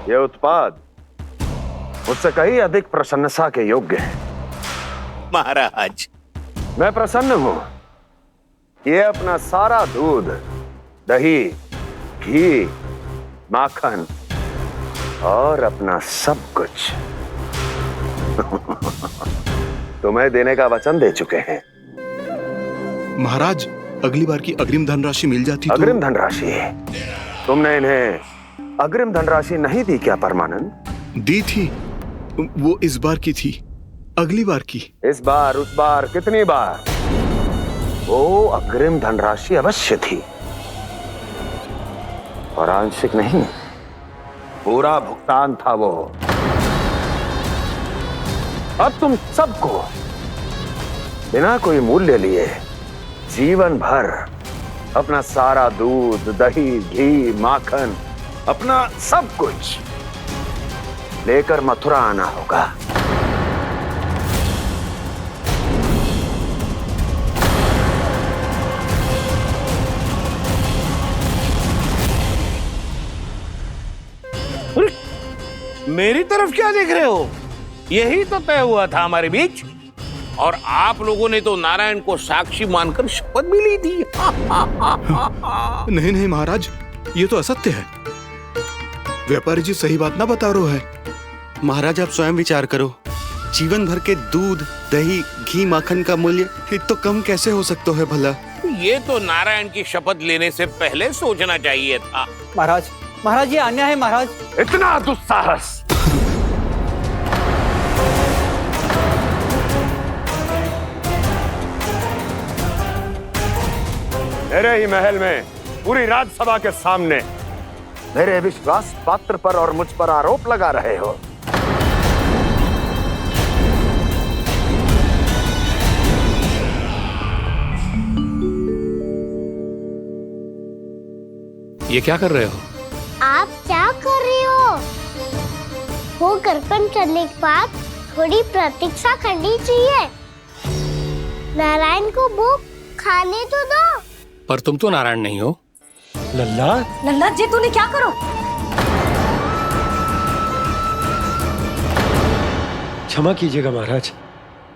ये उत्पाद मुझसे कहीं अधिक प्रशंसा के योग्य है। महाराज, मैं प्रसन्न हूं। ये अपना सारा दूध, दही, घी, माखन और अपना सब कुछ तुम्हें देने का वचन दे चुके हैं। महाराज, अगली बार की अग्रिम धनराशि मिल जाती तो... अग्रिम धनराशि? तुमने इन्हें अग्रिम धनराशि नहीं दी क्या परमानंद? दी थी, वो इस बार की थी, अगली बार की। इस बार, उस बार, कितनी बार? वो अग्रिम धनराशि अवश्य थी और आंशिक नहीं, पूरा भुगतान था वो। अब तुम सबको बिना कोई मूल्य लिए जीवन भर अपना सारा दूध, दही, घी, माखन, अपना सब कुछ लेकर मथुरा आना होगा। मेरी तरफ क्या देख रहे हो? यही तो तय हुआ था हमारे बीच, और आप लोगों ने तो नारायण को साक्षी मानकर शपथ भी ली थी। नहीं नहीं महाराज, ये तो असत्य है। व्यापारी जी सही बात ना बता रहे हैं। महाराज, आप स्वयं विचार करो। जीवन भर के दूध, दही, घी, माखन का मूल्य तो कम कैसे हो सकता है भला? ये तो नारायण की शपथ लेने से पहले सोचना चाहिए था। महाराज, महाराज, ये अन्याय है महाराज। इतना दुस्साहस! मेरे ही महल में पूरी राजसभा के सामने मेरे विश्वास पात्र पर और मुझ पर आरोप लगा रहे हो। ये क्या कर रहे हो? आप क्या कर रहे हो? भोग अर्पण करने के बाद थोड़ी प्रतीक्षा करनी चाहिए। नारायण को भोग खाने तो दो। पर तुम तो नारायण नहीं हो। लल्ला लल्ला जी तूने क्या करो? क्षमा कीजिएगा महाराज।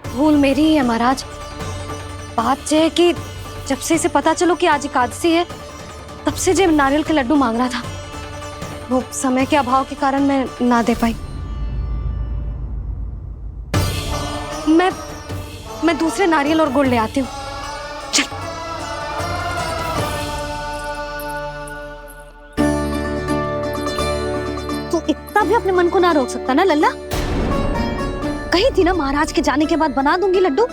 भूल मेरी ही है महाराज। बात ये है कि जब से इसे पता चलो कि आज एकादशी है, तब से जो नारियल के लड्डू मांग रहा था, वो समय के अभाव के कारण मैं ना दे पाई। मैं दूसरे नारियल और गुड़ ले आती हूँ। चल। तू इतना भी अपने मन को ना रोक सकता ना लल्ला? कही थी ना महाराज के जाने के बाद बना दूंगी लड्डू।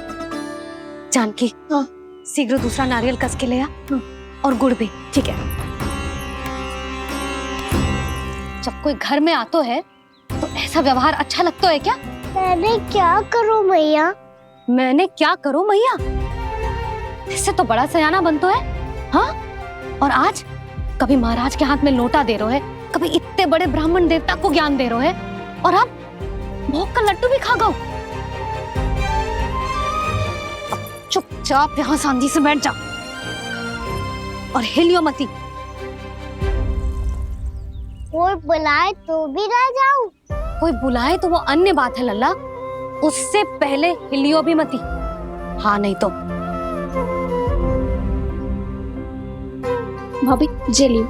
जानकी, शीघ्र दूसरा नारियल कस के ले आ, और गुड़ भी। ठीक है। जब कोई घर में आता है तो ऐसा व्यवहार अच्छा लगता है क्या? मैंने क्या करूं मैया? मैंने क्या करूं मैया? इससे तो बड़ा सयाना बनतो है। हाँ? और आज कभी महाराज के हाथ में लोटा दे रहे है, कभी इतने बड़े ब्राह्मण देवता को ज्ञान दे रहे है, और अब भोग का लड्डू भी खा गो। चुपचाप यहाँ शांति से बैठ जा और हिलियो मती। कोई बुलाए तो भी ना जाऊं? कोई बुलाए तो वो अन्य बात है लल्ला, उससे पहले हिलियो भी मती। हाँ नहीं तो। भाभी जे लियो।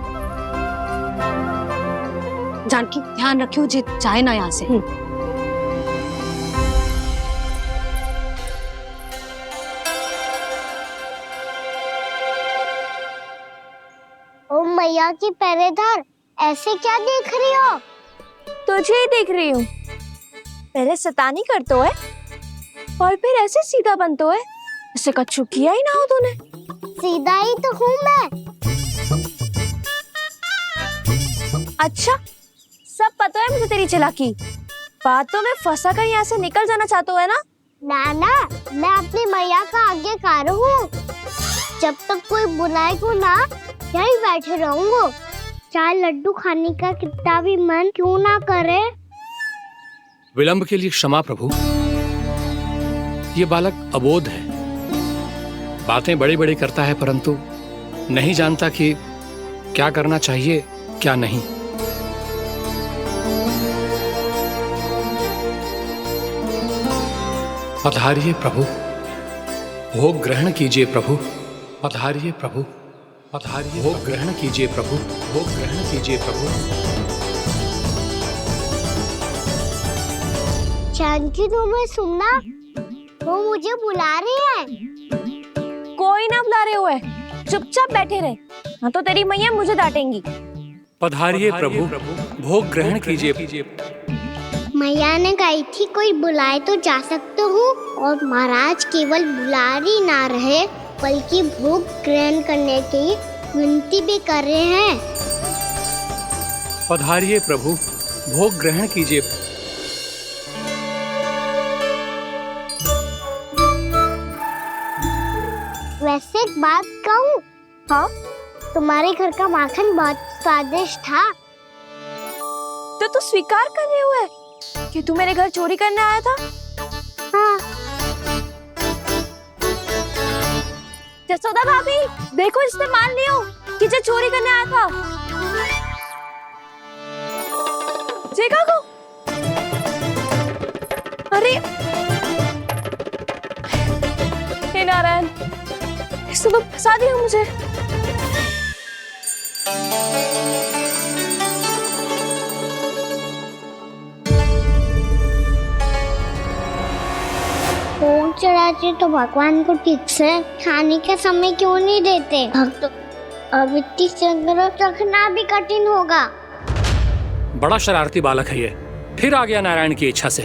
जानकी ध्यान रखियो जे जाए ना यहाँ से। ओ मैया की पहरेदार, ऐसे क्या देख रही हो? तुझे ही देख रही हूँ। पहले शैतानी करतो है और फिर ऐसे सीधा बनतो है। ऐसे कछु किया ही ना हो तूने। सीधा ही तो हूँ मैं। अच्छा, सब पता है मुझे तेरी चालाकी। बातों में फंसा कर यहाँ से निकल जाना चाहते है ना? नाना, मैं अपनी मैया का आज्ञाकार हूँ। जब तक कोई बुलाए को ना, यहीं बैठे रहूंगा। चाहे लड्डू खाने का कितना भी मन क्यों ना करे। विलंब के लिए क्षमा प्रभु। ये बालक अबोध है, बातें बड़ी बड़ी करता है, परंतु नहीं जानता कि क्या करना चाहिए क्या नहीं। पधारिए प्रभु, भोग ग्रहण कीजिए प्रभु। पधारिए प्रभु, पधारिए। भोग ग्रहण कीजिए प्रभु, भोग ग्रहण कीजिए प्रभु। जानकी, तुम्हें सुनना, वो मुझे बुला रही है। कोई ना बुला रहे हुए, चुपचाप बैठे रहे। हाँ तो तेरी मैया मुझे डांटेंगी। पधारिए प्रभु, भोग ग्रहण कीजिए। मैया ने कही थी कोई बुलाए तो जा सकते हूँ, और महाराज केवल बुला ही ना रहे बल्कि भोग ग्रहण करने की विनती भी कर रहे हैं। पधारिए प्रभु, भोग ग्रहण कीजिए। वैसे एक बात कहूँ? हाँ? तुम्हारे घर का माखन बहुत स्वादिष्ट था। तो तू स्वीकार कर रहे हुए कि तू मेरे घर चोरी करने आया था? हाँ। जसोदा भाभी, देखो इसने मान लियो कि जो चोरी करने आया था। देखा को? अरे हे नारायण, इसने तो फंसा दिया मुझे। भोग चढ़ाते तो भगवान को ठीक से खाने का समय क्यों नहीं देते? भक्त अब इतनी संग्रह रखना भी कठिन होगा। बड़ा शरारती बालक है ये, फिर आ गया नारायण की इच्छा से।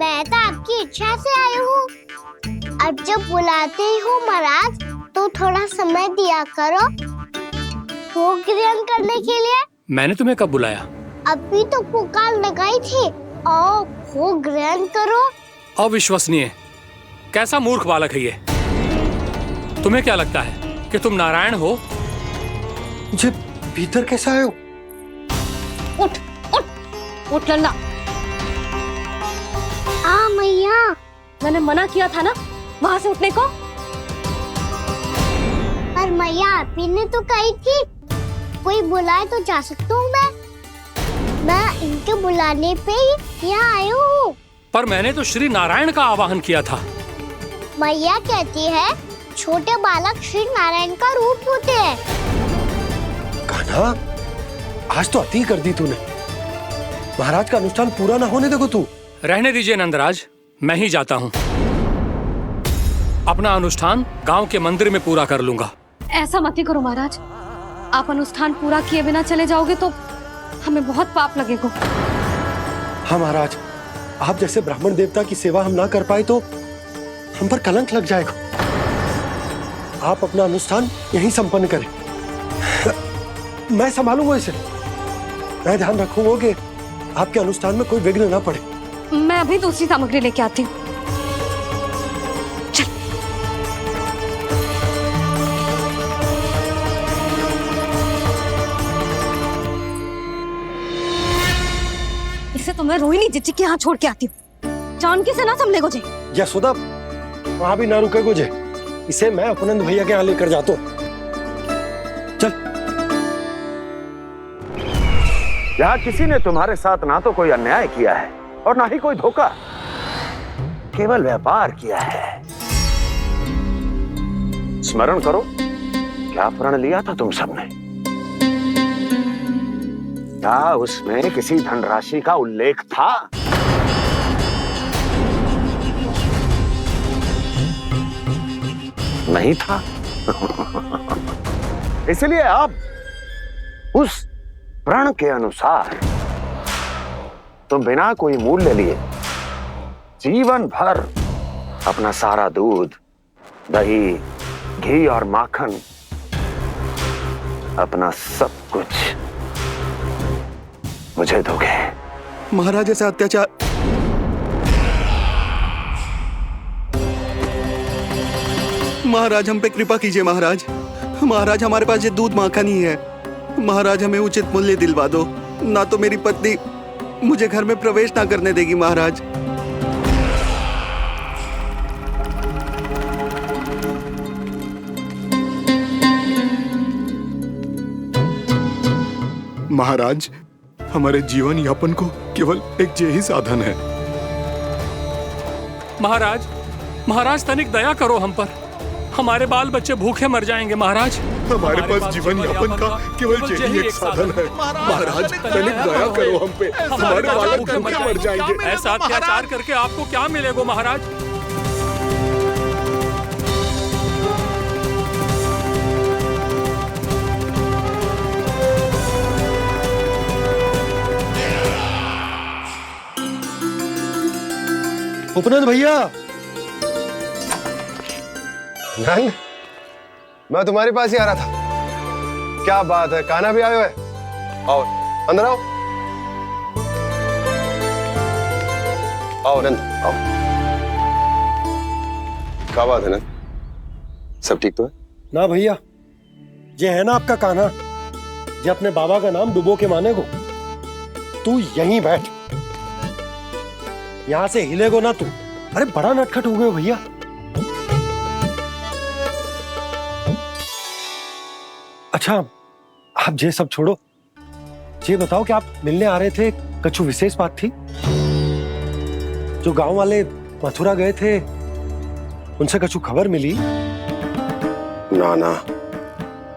मैं तो आपकी इच्छा से आई हूँ। अब जब बुलाते ही हो महाराज, तो थोड़ा समय दिया करो भोग ग्रहण करने के लिए। मैंने तुम्हें कब बुलाया? अभी तो पुकार लगाई थी, आओ भोग ग्रहण करो। अविश्वसनीय, कैसा मूर्ख बालक है ये। तुम्हें क्या लगता है कि तुम नारायण हो? मुझे भीतर कैसा आए हो? उठ उठ उठ लल्ला। मैया, मैंने मना किया था ना वहां से उठने को। मैया आप ही ने तो कही थी कोई बुलाए तो जा सकता हूँ मैं इनके बुलाने पे ही यहाँ आई हूँ। पर मैंने तो श्री नारायण का आवाहन किया था। मैया कहती है छोटे बालक श्री नारायण का रूप होते हैं। कान्हा, आज तो अति कर दी तूने। महाराज का अनुष्ठान पूरा ना होने देखो तू। रहने दीजिए नंदराज, मैं ही जाता हूँ। अपना अनुष्ठान गांव के मंदिर में पूरा कर लूंगा। ऐसा मत ही करो महाराज, आप अनुष्ठान पूरा किए बिना चले जाओगे तो हमें बहुत पाप लगेगा। हाँ महाराज, आप जैसे ब्राह्मण देवता की सेवा हम ना कर पाए तो हम पर कलंक लग जाएगा। आप अपना अनुष्ठान यहीं संपन्न करें, मैं संभालूंगा इसे। मैं ध्यान रखूंगा कि आपके अनुष्ठान में कोई विघ्न ना पड़े। मैं अभी दूसरी सामग्री लेके आती हूँ। इसे तो मैं रोहिणी जीजी के यहाँ छोड़ के आती हूँ। जानकी से ना संभले गुजे। यशोदा, वहां भी ना रुके गुजे। इसे मैं अपनंद भैया के यहाँ लेकर जाता हूँ। चल। यहाँ किसी ने तुम्हारे साथ ना तो कोई अन्याय किया है और ना ही कोई धोखा, केवल व्यापार किया है। स्मरण करो, क्या प्रण लिया था तुम सबने? क्या उसमें किसी धनराशि का उल्लेख था? नहीं था। इसलिए अब उस प्रण के अनुसार तुम बिना कोई मूल्य लिए जीवन भर अपना सारा दूध, दही, घी और माखन, अपना सब कुछ मुझे दोगे। महाराज ऐसा अत्याचार। महाराज हम पे कृपा कीजिए। महाराज, महाराज हमारे पास ये दूध माखन ही है। महाराज हमें उचित मूल्य दिलवा दो, ना तो मेरी पत्नी मुझे घर में प्रवेश ना करने देगी। महाराज महाराज हमारे जीवन यापन को केवल एक यही साधन है। महाराज, महाराज तनिक दया करो हम पर। हमारे बाल बच्चे भूखे मर जाएंगे महाराज। हमारे पास जीवन यापन का केवल यही एक साधन है। महाराज तनिक दया करो हम पे, हमारे बालक भूखे मर जाएंगे। ऐसा अत्याचार करके आपको क्या मिलेगा महाराज? उपनंद भैया। नंद, मैं तुम्हारे पास ही आ रहा था। क्या बात है, कान्हा भी आए हुए? आओ अंदर आओ। आओ नंद आओ। क्या बात है नंद, सब ठीक तो है? ना भैया, ये है ना आपका कान्हा, ये अपने बाबा का नाम डुबो के माने को। तू यहीं बैठ, यहां से हिलेगो ना तू। अरे बड़ा नटखट हो गए भैया। अच्छा, आप ये सब छोड़ो, ये बताओ कि आप मिलने आ रहे थे, कछु विशेष बात थी? जो गांव वाले मथुरा गए थे, उनसे कछु खबर मिली? ना ना,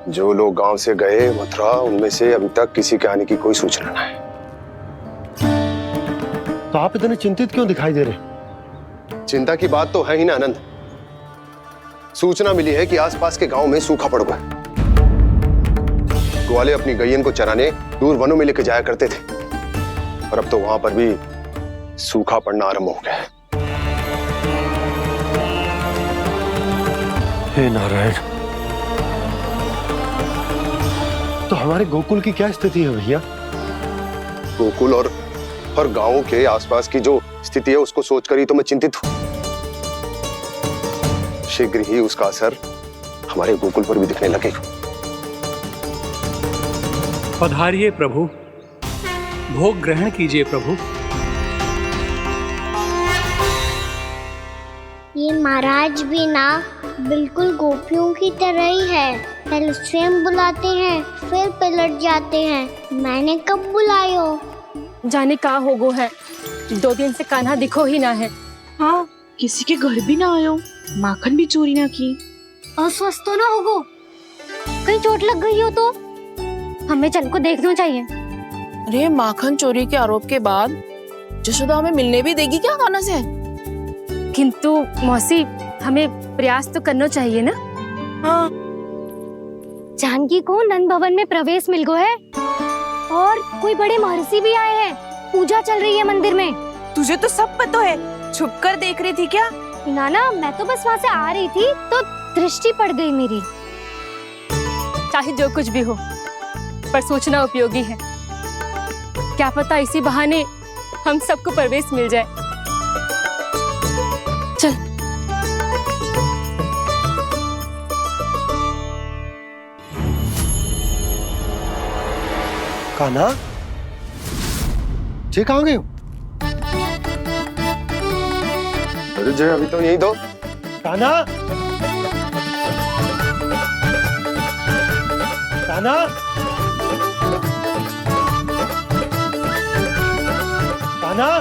जो लोग गांव से गए मथुरा, उनमें से अभी तक किसी के आने की कोई सूचना नहीं है। तो आप इतने चिंतित क्यों दिखाई दे रहे? चिंता की बात तो है ही ना आनंद। सूचना मिली है कि आसपास के गांव में सूखा पड़ गया। ग्वाले अपनी गैयन को चराने दूर वनों में लेके जाया करते थे, और अब तो वहां पर भी सूखा पड़ना आरंभ हो गया है। हे नारायण, तो हमारे गोकुल की क्या स्थिति है भैया? गोकुल और गांवों के आसपास की जो स्थिति है उसको सोचकर ही तो मैं चिंतित हूं। शीघ्र ही उसका असर हमारे गोकुल पर भी दिखने लगेगा। पधारिए प्रभु, भोग ग्रहण कीजिए प्रभु। ये महाराज भी ना बिल्कुल गोपियों की तरह ही है। पहले स्वयं बुलाते हैं, फिर पलट जाते हैं। मैंने कब बुलाई हो? जाने कहाँ होगो है, 2 दिन से कान्हा दिखो ही ना है। हाँ, किसी के घर भी ना आयो, माखन भी चोरी ना की। अस्वस्थ तो ना होगो, कहीं चोट लग गई हो तो हमें चल को देखना चाहिए। अरे माखन चोरी के आरोप के बाद जशोदा हमें मिलने भी देगी क्या कान्हा से? किंतु मौसी, हमें प्रयास तो करना चाहिए ना। हाँ। जानकी को नंद भवन में प्रवेश मिल गो है और कोई बड़े महर्षि भी आए हैं। पूजा चल रही है मंदिर में। तुझे तो सब पता है, छुप कर देख रही थी क्या? ना, मैं तो बस वहाँ से आ रही थी तो दृष्टि पड़ गई मेरी। चाहे जो कुछ भी हो, पर सोचना उपयोगी है। क्या पता इसी बहाने हम सबको प्रवेश मिल जाए। चल। कान्हा, जे कहाँ गए हो? अरे जय, अभी तो यही दो। कान्हा, कान्हा, कान्हा।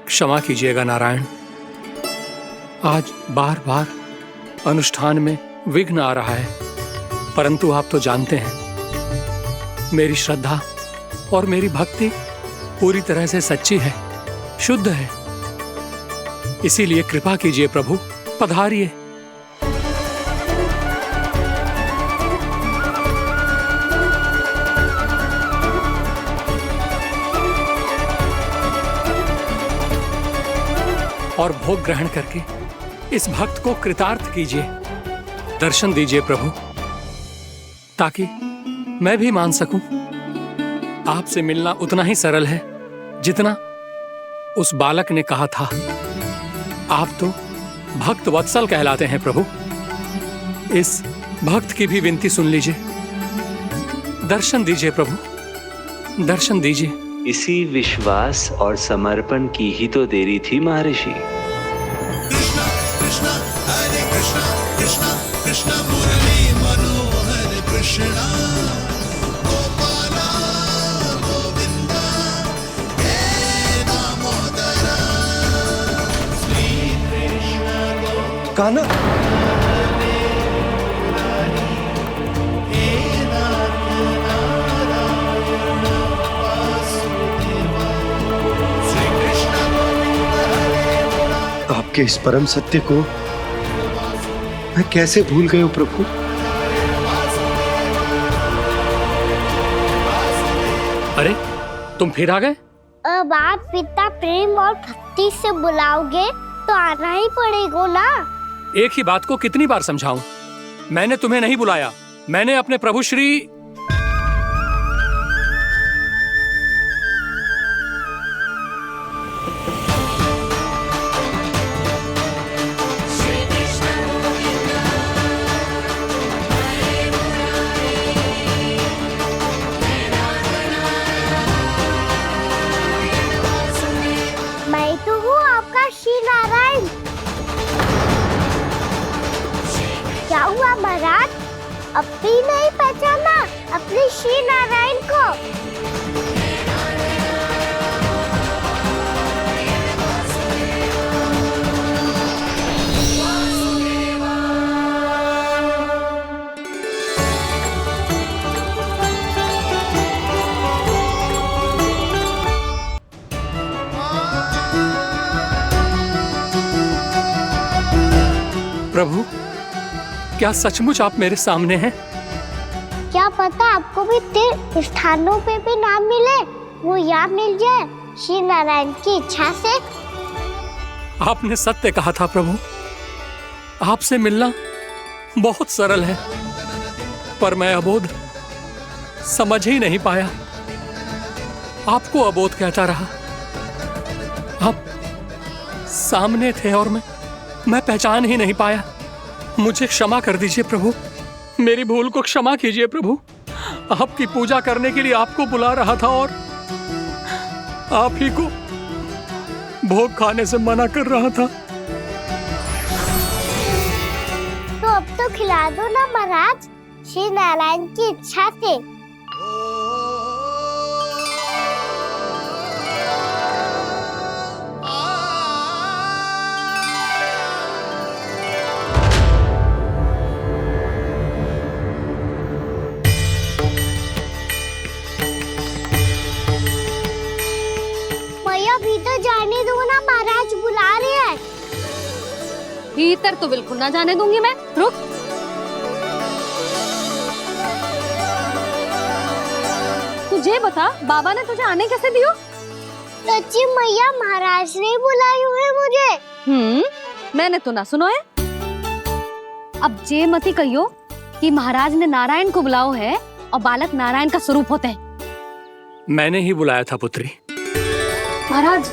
क्षमा कीजिएगा नारायण, आज बार बार अनुष्ठान में विघ्न आ रहा है, परंतु आप तो जानते हैं मेरी श्रद्धा और मेरी भक्ति पूरी तरह से सच्ची है, शुद्ध है। इसीलिए कृपा कीजिए प्रभु, पधारिए। और भोग ग्रहण करके इस भक्त को कृतार्थ कीजिए। दर्शन दीजिए प्रभु, ताकि मैं भी मान सकूं आपसे मिलना उतना ही सरल है जितना उस बालक ने कहा था। आप तो भक्त वत्सल कहलाते हैं प्रभु। इस भक्त की भी विनती सुन लीजिए। दर्शन दीजिए प्रभु, दर्शन दीजिए। इसी विश्वास और समर्पण की ही तो देरी थी महर्षि। कृष्ण मुरली मनोहर कृष्णा गोपाला गोविंदा हे दामोदरा श्री कृष्ण। कान्हा, आपके इस परम सत्य को मैं कैसे भूल गया प्रभु। अरे तुम फिर आ गए? अब आप इतना प्रेम और भक्ति से बुलाओगे तो आना ही पड़ेगा ना। एक ही बात को कितनी बार समझाऊं? मैंने तुम्हें नहीं बुलाया, मैंने अपने प्रभु श्री महाराज, अब भी नहीं पहचाना अपने श्री नारायण को? प्रभु, क्या सचमुच आप मेरे सामने हैं? क्या पता आपको भी तीर्थ स्थानों पे भी नाम मिले, वो यहाँ मिल जाए श्री नारायण की इच्छा से। आपने सत्य कहा था प्रभु, आपसे मिलना बहुत सरल है, पर मैं अबोध समझ ही नहीं पाया। आपको अबोध कहता रहा। आप सामने थे और मैं पहचान ही नहीं पाया। मुझे क्षमा कर दीजिए प्रभु, मेरी भूल को क्षमा कीजिए प्रभु। आपकी पूजा करने के लिए आपको बुला रहा था और आप ही को भोग खाने से मना कर रहा था। तो अब तो खिला दो ना महाराज, श्री नारायण की इच्छा से। मैया भीतर जाने दो ना, महाराज बुला रहे हैं। भीतर तो बिल्कुल ना जाने दूंगी मैं, रुक। तुझे बता, बाबा ने तुझे आने कैसे दियो? सच्ची मैया, महाराज ने बुलाई हुई मुझे। मैंने तो ना सुनो है। अब जे मती कहियो कि महाराज ने नारायण को बुलाओ है और बालक नारायण का स्वरूप होते हैं। मैंने ही बुलाया था पुत्री। महाराज,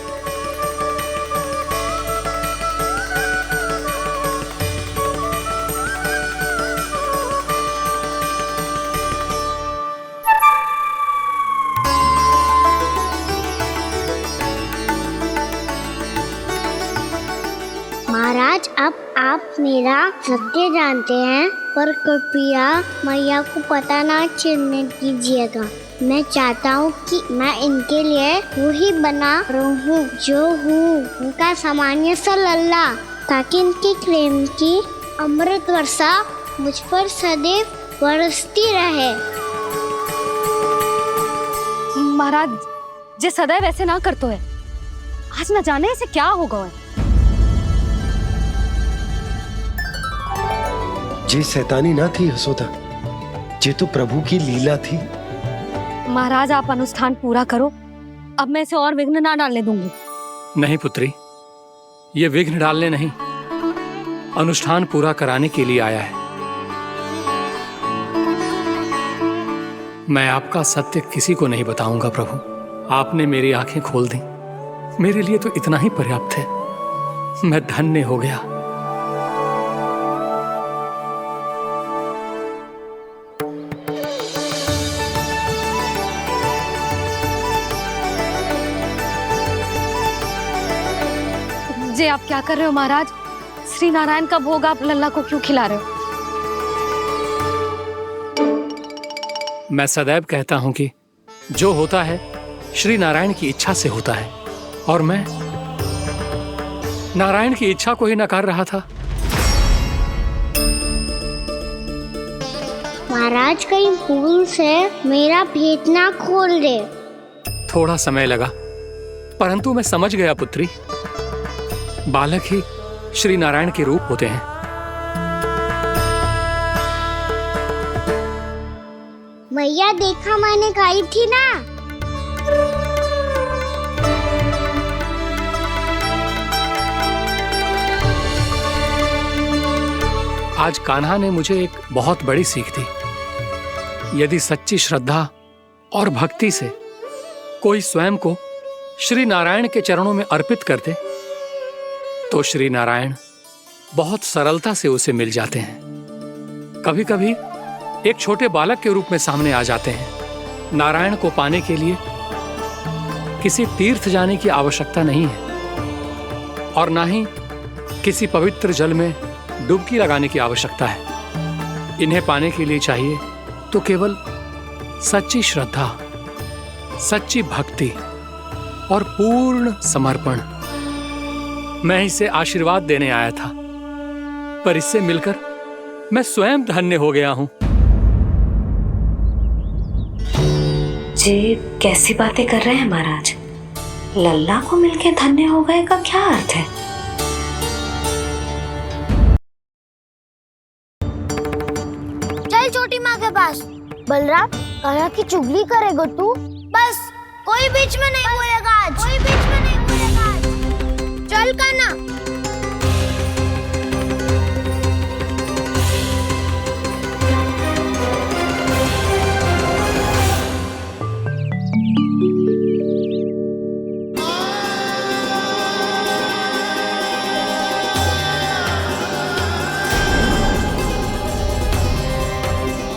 महाराज, अब आप मेरा सत्य जानते हैं, पर कृपया मैया को पता ना चलने दीजिएगा। मैं चाहता हूँ कि मैं इनके लिए वही बना रहूँ जो हूँ, उनका सामान्य सा लल्ला, ताकि इनके प्रेम की अमृत वर्षा मुझ पर सदैव बरसती रहे। महाराज, जे सदैव ऐसे ना करतो है, आज न जाने इसे क्या होगा है। जे शैतानी ना थी यशोदा, जे तो प्रभु की लीला थी। महाराज, आप अनुष्ठान पूरा करो, अब मैं इसे और विघ्न ना डालने दूंगी। नहीं पुत्री, ये विघ्न डालने नहीं, अनुष्ठान पूरा कराने के लिए आया है। मैं आपका सत्य किसी को नहीं बताऊंगा प्रभु। आपने मेरी आंखें खोल दी, मेरे लिए तो इतना ही पर्याप्त है। मैं धन्य हो गया। जे आप क्या कर रहे हो महाराज? श्री नारायण का भोग आप लल्ला को क्यों खिला रहे हो? मैं सदैव कहता हूं कि जो होता है श्री नारायण की इच्छा से होता है, और मैं नारायण की इच्छा को ही नकार रहा था। महाराज, कहीं भूल से मेरा भेद ना खोल दे। थोड़ा समय लगा, परंतु मैं समझ गया पुत्री। बालक ही श्री नारायण के रूप होते हैं। मैया, देखा मैंने कही थी ना। आज कान्हा ने मुझे एक बहुत बड़ी सीख दी। यदि सच्ची श्रद्धा और भक्ति से कोई स्वयं को श्री नारायण के चरणों में अर्पित कर दे, तो श्री नारायण बहुत सरलता से उसे मिल जाते हैं। कभी कभी एक छोटे बालक के रूप में सामने आ जाते हैं। नारायण को पाने के लिए किसी तीर्थ जाने की आवश्यकता नहीं है, और ना ही किसी पवित्र जल में डुबकी लगाने की आवश्यकता है। इन्हें पाने के लिए चाहिए तो केवल सच्ची श्रद्धा, सच्ची भक्ति और पूर्ण समर्पण। मैं इसे आशीर्वाद देने आया था, पर इससे मिलकर मैं स्वयं धन्य हो गया हूं। जे कैसी बातें कर रहे हैं महाराज? लल्ला को मिलके धन्य हो गए का क्या अर्थ है? चल छोटी माँ के पास। बलराम, कान्हा की चुगली करेगा तू? बस, कोई बीच में नहीं बोलेगा आज। कोई बीच में नहीं बोलेगा आज। चल कान्हा।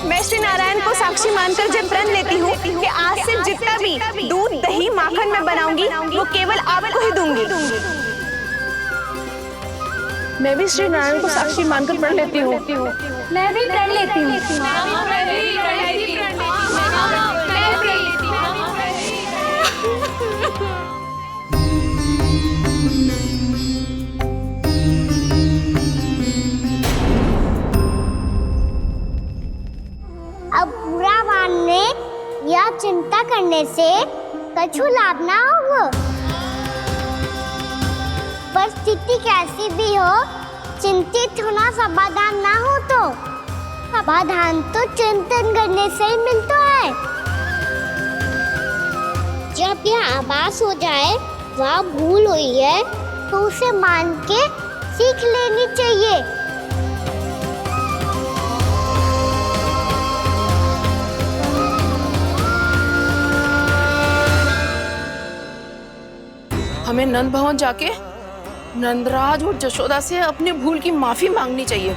मैं श्री नारायण को साक्षी मानकर जब प्रण लेती हूँ कि आज से जितना भी दूध दही माखन मैं बनाऊंगी वो केवल आपको ही दूंगी। मैं भी श्री नारायण को साक्षी मानकर प्रण लेती हूँ। मैं भी प्रण लेती हूँ। अब बुरा मानने या चिंता करने से कछु लाभ ना होगा। परिस्थिति कैसी भी हो, चिंतित होना समाधान ना हो तो समाधान तो चिंतन करने से ही मिलता है। जब यह आभास हो जाए वह भूल हुई है तो उसे मान के सीख लेनी चाहिए। हमें नंद भवन जाके नंदराज और जशोदा से अपनी भूल की माफी मांगनी चाहिए।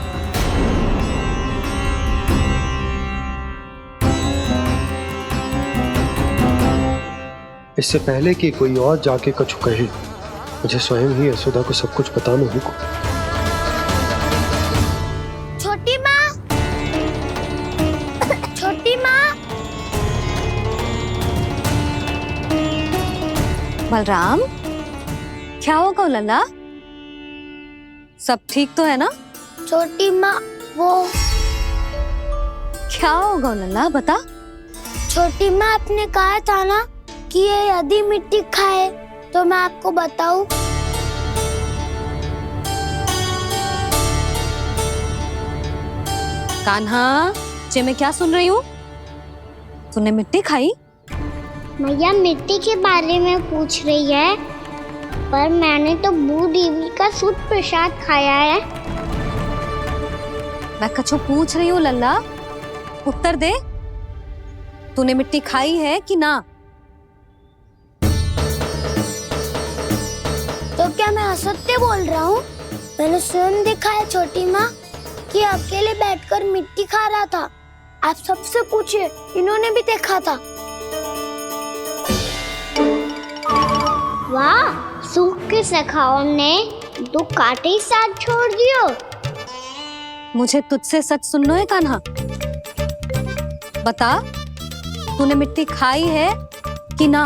इससे पहले कि कोई और जाके कछु कहे, मुझे स्वयं ही यशोदा को सब कुछ बताना होगा। छोटी माँ, छोटी माँ। बलराम, क्या होगा लल्ला? सब ठीक तो है ना? छोटी माँ, वो क्या होगा लल्ला, बता। छोटी माँ, आपने कहा था ना कि ये यदि मिट्टी खाए तो मैं आपको बताऊं। कान्हा, जे मैं क्या सुन रही हूँ? तूने मिट्टी खाई? मैया मिट्टी के बारे में पूछ रही है, पर मैंने तो भू देवी का शुद्ध प्रसाद खाया है। मैं कछु पूछ रही हूँ लल्ला, उत्तर दे। तूने मिट्टी खाई है कि ना? तो क्या मैं असत्य बोल रहा हूँ? मैंने स्वयं देखा है छोटी माँ कि अकेले बैठकर मिट्टी खा रहा था। आप सबसे पूछिए, इन्होंने भी देखा था। वाह, सूख के सखाओ ने दो कांटे ही साथ छोड़ दियो। मुझे तुझसे सच सुनना है कान्हा। बता, तूने मिट्टी खाई है कि ना?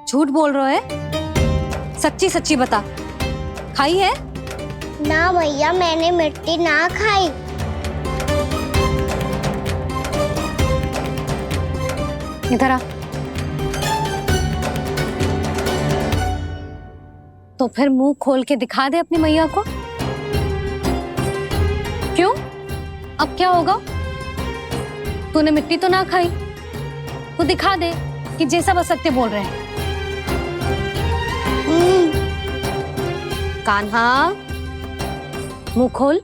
झूठ बोल रहा है, सच्ची सच्ची बता, खाई है? ना भैया, मैंने मिट्टी ना खाई। इधर आ। तो फिर मुंह खोल के दिखा दे अपनी मैया को। क्यों? अब क्या होगा? तूने मिट्टी तो ना खाई, तो दिखा दे कि जैसा बस सत्य बोल रहे हैं। कान्हा, मुंह खोल।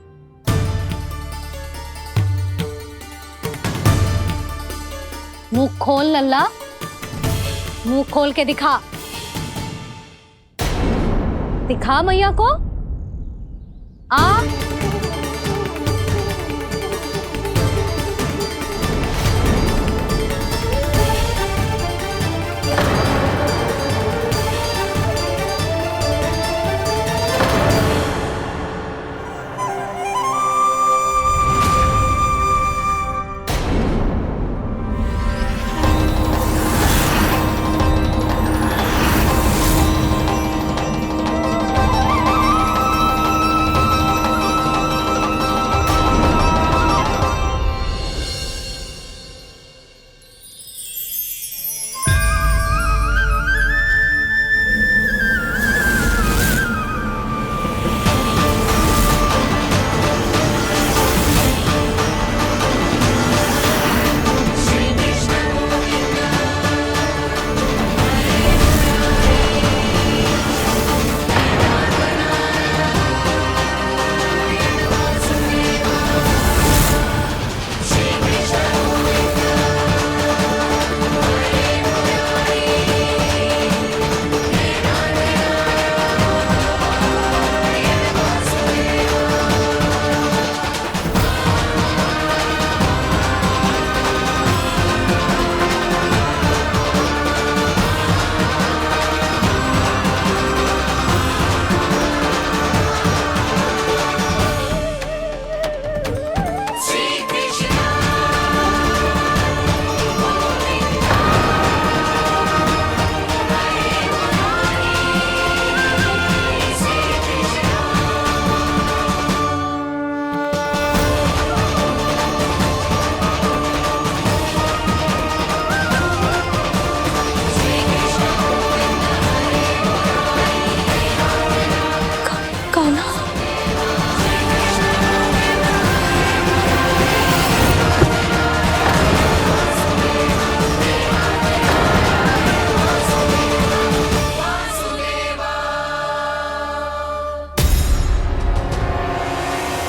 मुंह खोल लल्ला, मुंह खोल के दिखा। दिखा मैया को। आ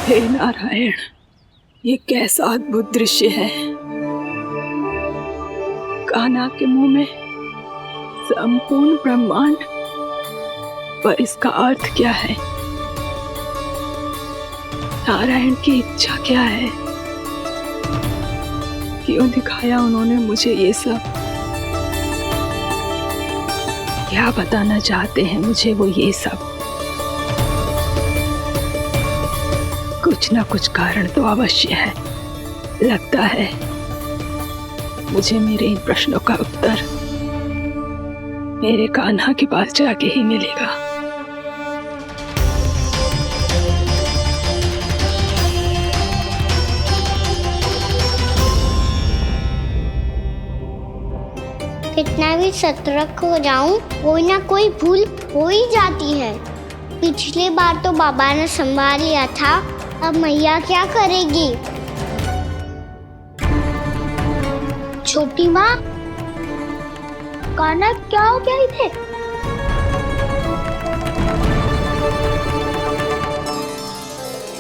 हे नारायण, ये कैसा अद्भुत दृश्य है। कान्हा के मुंह में संपूर्ण ब्रह्मांड, पर इसका अर्थ क्या है? नारायण की इच्छा क्या है? क्यों दिखाया उन्होंने मुझे ये सब? क्या बताना चाहते हैं मुझे वो ये सब? कुछ ना कुछ कारण तो अवश्य है। लगता है मुझे मेरे इन प्रश्नों का उत्तर मेरे कान्हा के पास जाके ही मिलेगा। कितना भी सतर्क हो जाऊं, कोई ना कोई भूल हो ही जाती है। पिछली बार तो बाबा ने संभाल लिया था, अब मैया क्या करेगी? छोटी माँ, कान्हा क्या हो गया इधर?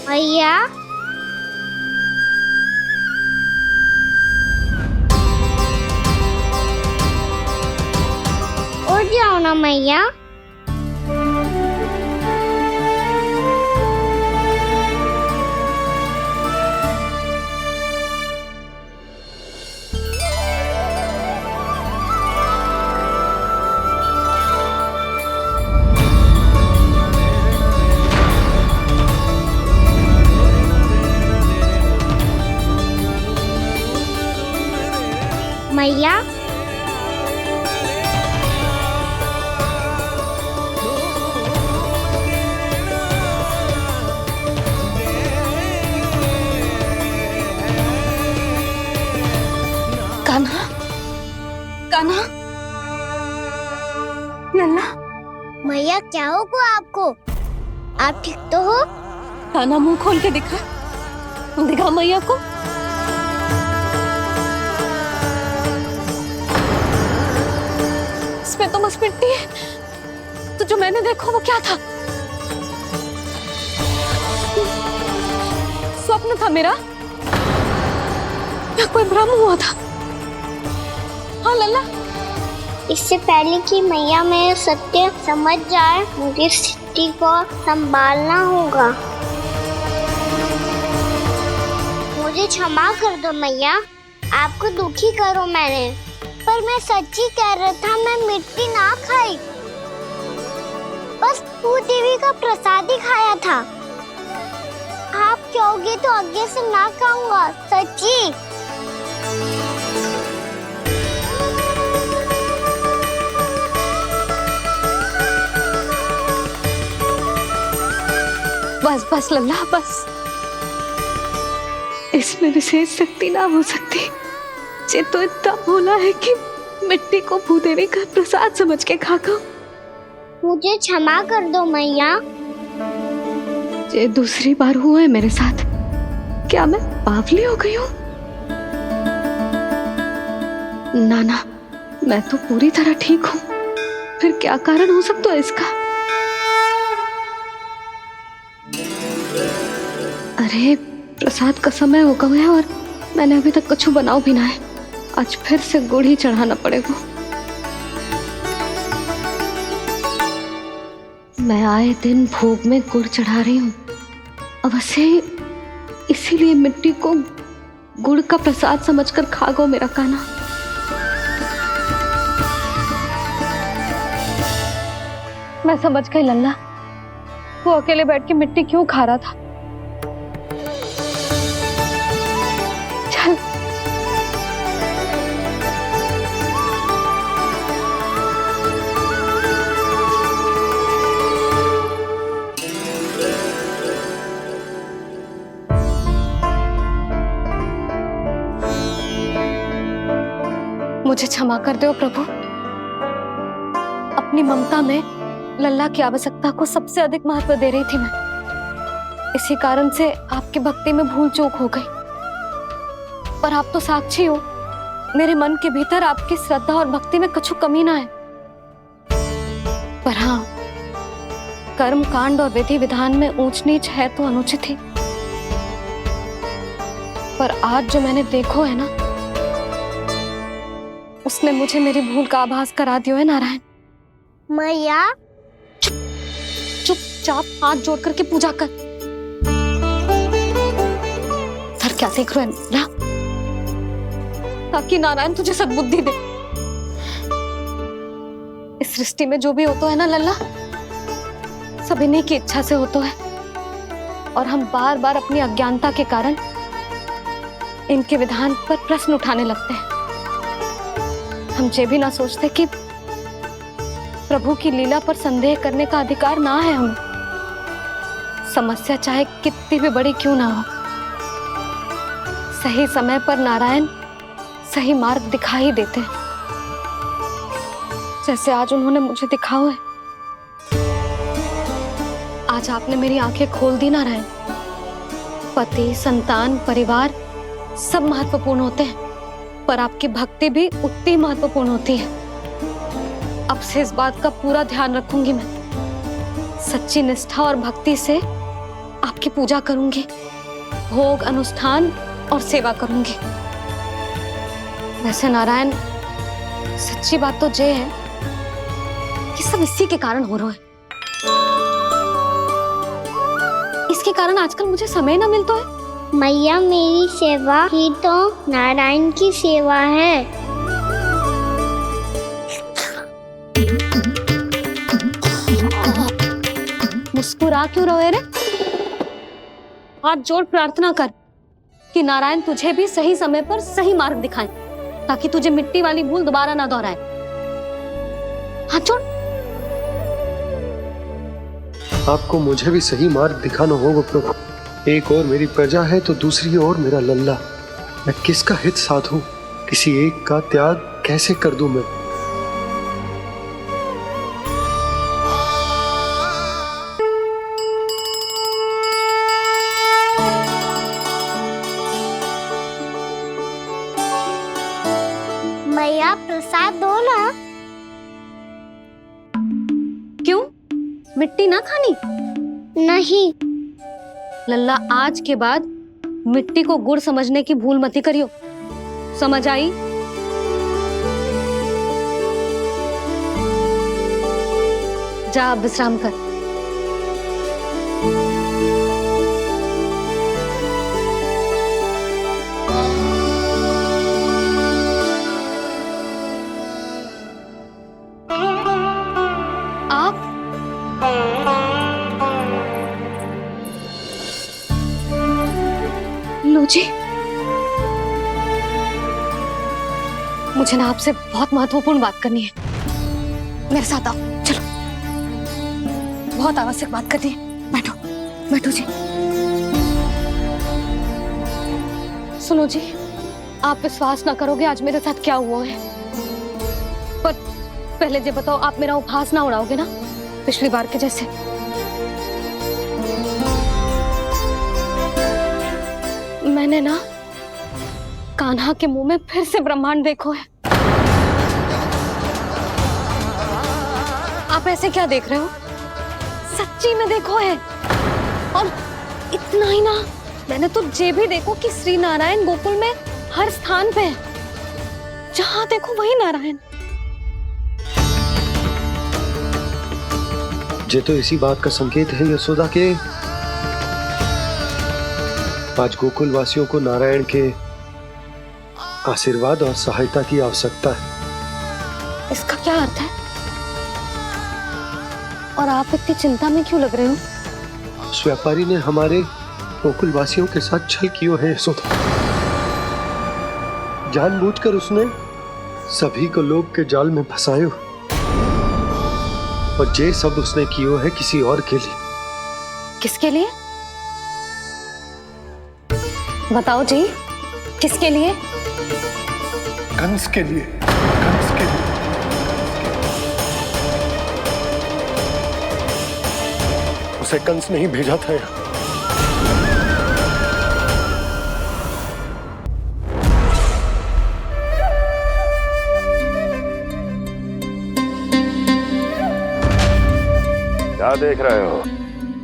मैया, उठ जाओ ना मैया। मैया, कान्हा, कान्हा, लल्ला। मैया क्या होगा आपको? आप ठीक तो हो? कान्हा मुंह खोल के दिखा, दिखा मैया को। इसमें तो बस मिट्टी है, तो जो मैंने देखा वो क्या था? स्वप्न था मेरा या कोई भ्रम हुआ था? हाँ लल्ला, इससे पहले कि मैया मेरे सत्य समझ जाए, मुझे स्थिति को संभालना होगा। मुझे क्षमा कर दो मैया, आपको दुखी करो मैंने, पर मैं सच्ची कह रहा था, मैं मिट्टी ना खाई, बस तू देवी का प्रसाद ही खाया था। आप कहोगे तो आगे से ना खाऊंगा, सच्ची। बस बस लल्ला, बस। इसमें विशेष शक्ति ना हो सकती। ये तो इतना भोला है कि मिट्टी को भूदेवी का प्रसाद समझ के खागा। मुझे क्षमा कर दो मैया। ये दूसरी बार हुआ है मेरे साथ। क्या मैं बावली हो गई हूँ? ना, मैं तो पूरी तरह ठीक हूँ। फिर क्या कारण हो सकता है इसका? अरे प्रसाद का समय हो गया है और मैंने अभी तक कुछ बनाओ भी ना है। आज फिर से गुड़ ही चढ़ाना पड़ेगा। मैं आए दिन भोग में गुड़ चढ़ा रही हूँ, अवश्य ही इसीलिए मिट्टी को गुड़ का प्रसाद समझकर खागो मेरा कान्हा। मैं समझ गई लल्ला, वो अकेले बैठ के मिट्टी क्यों खा रहा था। चल मुझे क्षमा कर दो प्रभु। अपनी ममता में लल्ला की आवश्यकता को सबसे अधिक महत्व दे रही थी मैं। इसी कारण से आपकी भक्ति में भूल चूक हो गई। पर आप तो साक्षी हो, मेरे मन के भीतर आपकी श्रद्धा और भक्ति में कुछ कमी ना है। पर हाँ, कर्म कांड और विधि विधान में ऊंच नीच है तो अनुचित ही। पर आज जो मैंने देखो है ना, उसने मुझे मेरी भूल का आभास करा दियो है नारायण। मैया चुपचाप हाथ जोड़ करके पूजा कर। सर क्या देख रहे हैं ना, ताकि नारायण तुझे सद्बुद्धि दे। इस सृष्टि में जो भी होता है ना लल्ला, सब इन्हीं की इच्छा से होता है, और हम बार बार अपनी अज्ञानता के कारण इनके विधान पर प्रश्न उठाने लगते हैं। हम ये भी ना सोचते कि प्रभु की लीला पर संदेह करने का अधिकार ना है हमें। समस्या चाहे कितनी भी बड़ी क्यों ना हो, सही समय पर नारायण सही मार्ग दिखा ही देते हैं, जैसे आज उन्होंने मुझे दिखाओ है। आज आपने मेरी आंखें खोल दी नारायण। पति, संतान, परिवार सब महत्वपूर्ण होते हैं, पर आपकी भक्ति भी उतनी महत्वपूर्ण होती है। अब से इस बात का पूरा ध्यान रखूंगी मैं। सच्ची निष्ठा और भक्ति से आपकी पूजा करूंगी, भोग, अनुष्ठान और सेवा करूंगी। वैसे नारायण, सच्ची बात तो ये है कि सब इसी के कारण हो रहा है। इसके कारण आजकल मुझे समय ना मिलता है। मैया, मेरी सेवा ही तो नारायण की सेवा है। मुस्कुरा क्यों रहे रे? हाथ जोड़ प्रार्थना कर कि नारायण तुझे भी सही समय पर सही मार्ग दिखाएं, ताकि तुझे मिट्टी वाली भूल दोबारा ना दोहराए। हाथ जोड़। आपको मुझे भी सही मार्ग दिखाना होगा प्रभु। एक और मेरी प्रजा है तो दूसरी ओर मेरा लल्ला। मैं किसका हित साधूं? किसी एक का त्याग कैसे कर दूं मैं? मैया, प्रसाद दो ना। क्यों? मिट्टी ना खानी? नहीं। लल्ला, आज के बाद मिट्टी को गुड़ समझने की भूल मत करियो। समझ आई? जा अब विश्राम कर। आप लो जी, मुझे ना आपसे बहुत महत्वपूर्ण बात करनी है। मेरे साथ आओ, चलो। बहुत आवश्यक बात करनी है। बैठो, बैठो जी। सुनो जी, आप विश्वास ना करोगे आज मेरे साथ क्या हुआ है। पर पहले ये बताओ, आप मेरा उपहास ना उड़ाओगे ना, पिछली बार के जैसे? मैंने ना कान्हा के मुंह में फिर से ब्रह्मांड देखो है। आप ऐसे क्या देख रहे हो? सच्ची में देखो है। और इतना ही ना, मैंने तो ये भी देखो कि श्री नारायण गोकुल में हर स्थान पे है। जहां देखो वही नारायण। ये तो इसी बात का संकेत है यशोदा के आज गोकुल वासियों को नारायण के आशीर्वाद और सहायता की आवश्यकता है। इसका क्या अर्थ है? और आप इतनी चिंता में क्यों लग रहे हो? उस व्यापारी ने हमारे गोकुल वासियों के साथ छल किया है यशोदा। जानबूझकर उसने सभी को लोभ के जाल में फंसायो, और ये सब उसने किया है किसी और के लिए। किसके लिए? बताओ जी, किसके लिए? कंस के लिए। कंस के लिए। उसे कंस नहीं भेजा था यहाँ। क्या देख रहे हो?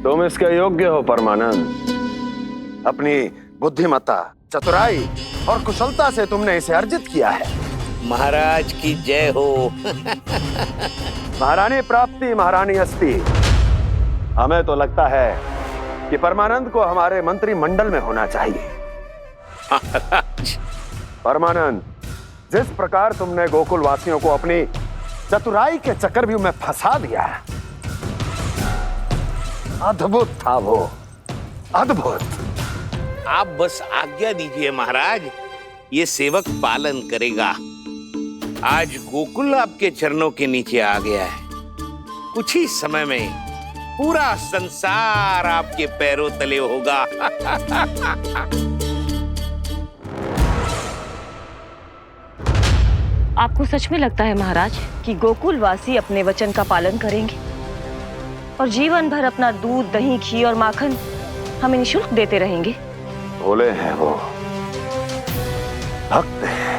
तुम इसके योग्य हो परमानंद। अपनी बुद्धिमत्ता, चतुराई और कुशलता से तुमने इसे अर्जित किया है। महाराज की जय हो। महारानी प्राप्ति महारानी अस्ति। हमें तो लगता है कि परमानंद को हमारे मंत्रिमंडल में होना चाहिए। परमानंद, जिस प्रकार तुमने गोकुल वासियों को अपनी चतुराई के चक्रव्यूह में फंसा दिया, अद्भुत था वो, अद्भुत। आप बस आज्ञा दीजिए महाराज, ये सेवक पालन करेगा। आज गोकुल आपके चरणों के नीचे आ गया है। कुछ ही समय में पूरा संसार आपके पैरों तले होगा। आपको सच में लगता है महाराज कि गोकुलवासी अपने वचन का पालन करेंगे और जीवन भर अपना दूध, दही, घी और माखन हमें निःशुल्क देते रहेंगे? भोले हैं वो, भक्त हैं,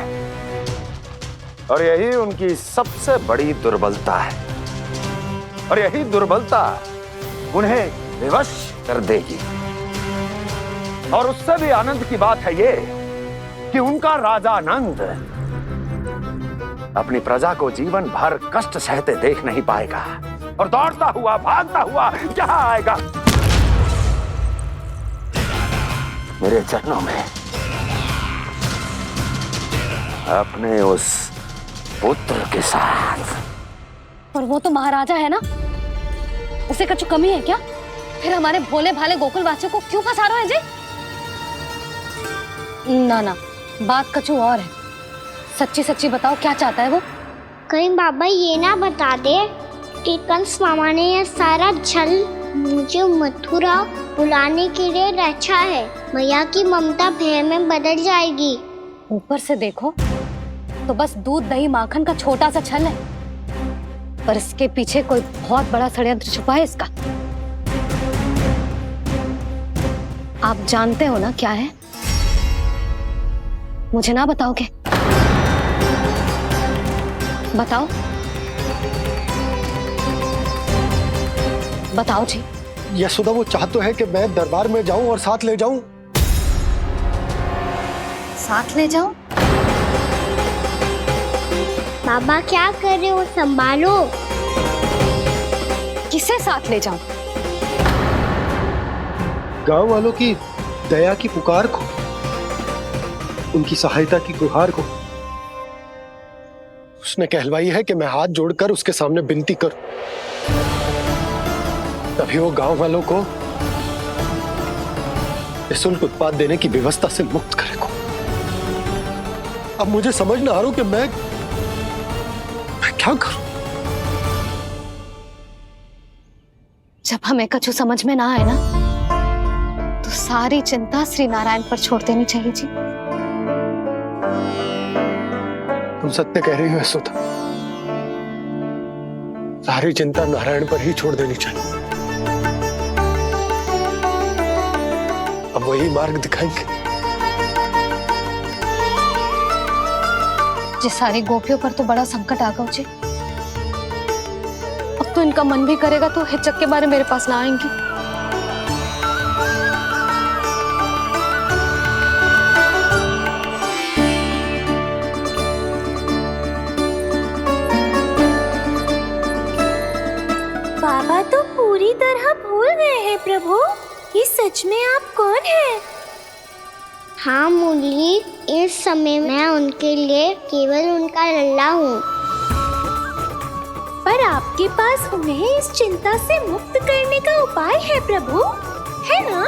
और यही उनकी सबसे बड़ी दुर्बलता है। और यही दुर्बलता उन्हें विवश कर देगी। और उससे भी आनंद की बात है ये कि उनका राजा नंद अपनी प्रजा को जीवन भर कष्ट सहते देख नहीं पाएगा और दौड़ता हुआ, भागता हुआ यहाँ आएगा मेरे चरणों में, अपने उस पुत्र के साथ। पर वो तो महाराजा है ना, उसे कुछ कमी है क्या? फिर हमारे भोले भाले गोकुल वासियों को क्यों फंसा रहे हैं जी? ना ना, बात कछु और है। सच्ची सच्ची बताओ, क्या चाहता है वो? कहीं बाबा ये ना बता दे कि कंस मामा ने यह सारा छल मुझे मथुरा बुलाने के लिए रचा है। मैया की ममता भय में बदल जाएगी। ऊपर से देखो तो बस दूध, दही, माखन का छोटा सा छल है, पर इसके पीछे कोई बहुत बड़ा षड्यंत्र छुपा है इसका। आप जानते हो ना क्या है? मुझे ना बताओगे? बताओ बताओ जी। यशोदा, वो चाह तो है कि मैं दरबार में जाऊं और साथ ले जाऊं। साथ ले जाऊं? बाबा क्या कर रहे हो, संभालो। किसे साथ ले जाऊं? गांव वालों की दया की पुकार को, उनकी सहायता की गुहार को। उसने कहलवाई है कि मैं हाथ जोड़कर उसके सामने विनती करूं, तभी वो गांव वालों को निःशुल्क उत्पाद देने की व्यवस्था से मुक्त करेगा। अब मुझे समझ ना आ रहा कि मैं क्या करूं। जब हमें कछु समझ में ना आए ना, तो सारी चिंता श्री नारायण पर छोड़ देनी चाहिए जी। तुम सत्य कह रही हो यशोदा, सारी चिंता नारायण पर ही छोड़ देनी चाहिए। अब वही मार्ग दिखाएंगे। जी सारी गोपियों पर तो बड़ा संकट आ गया जी। अब तो इनका मन भी करेगा तो हिचक के बारे मेरे पास ना आएंगी। बाबा तो पूरी तरह भूल गए हैं प्रभु, ये सच में आप कौन हैं? हाँ मुरली, इस समय मैं उनके लिए केवल उनका लल्ला हूँ। पर आपके पास उन्हें इस चिंता से मुक्त करने का उपाय है प्रभु, है ना?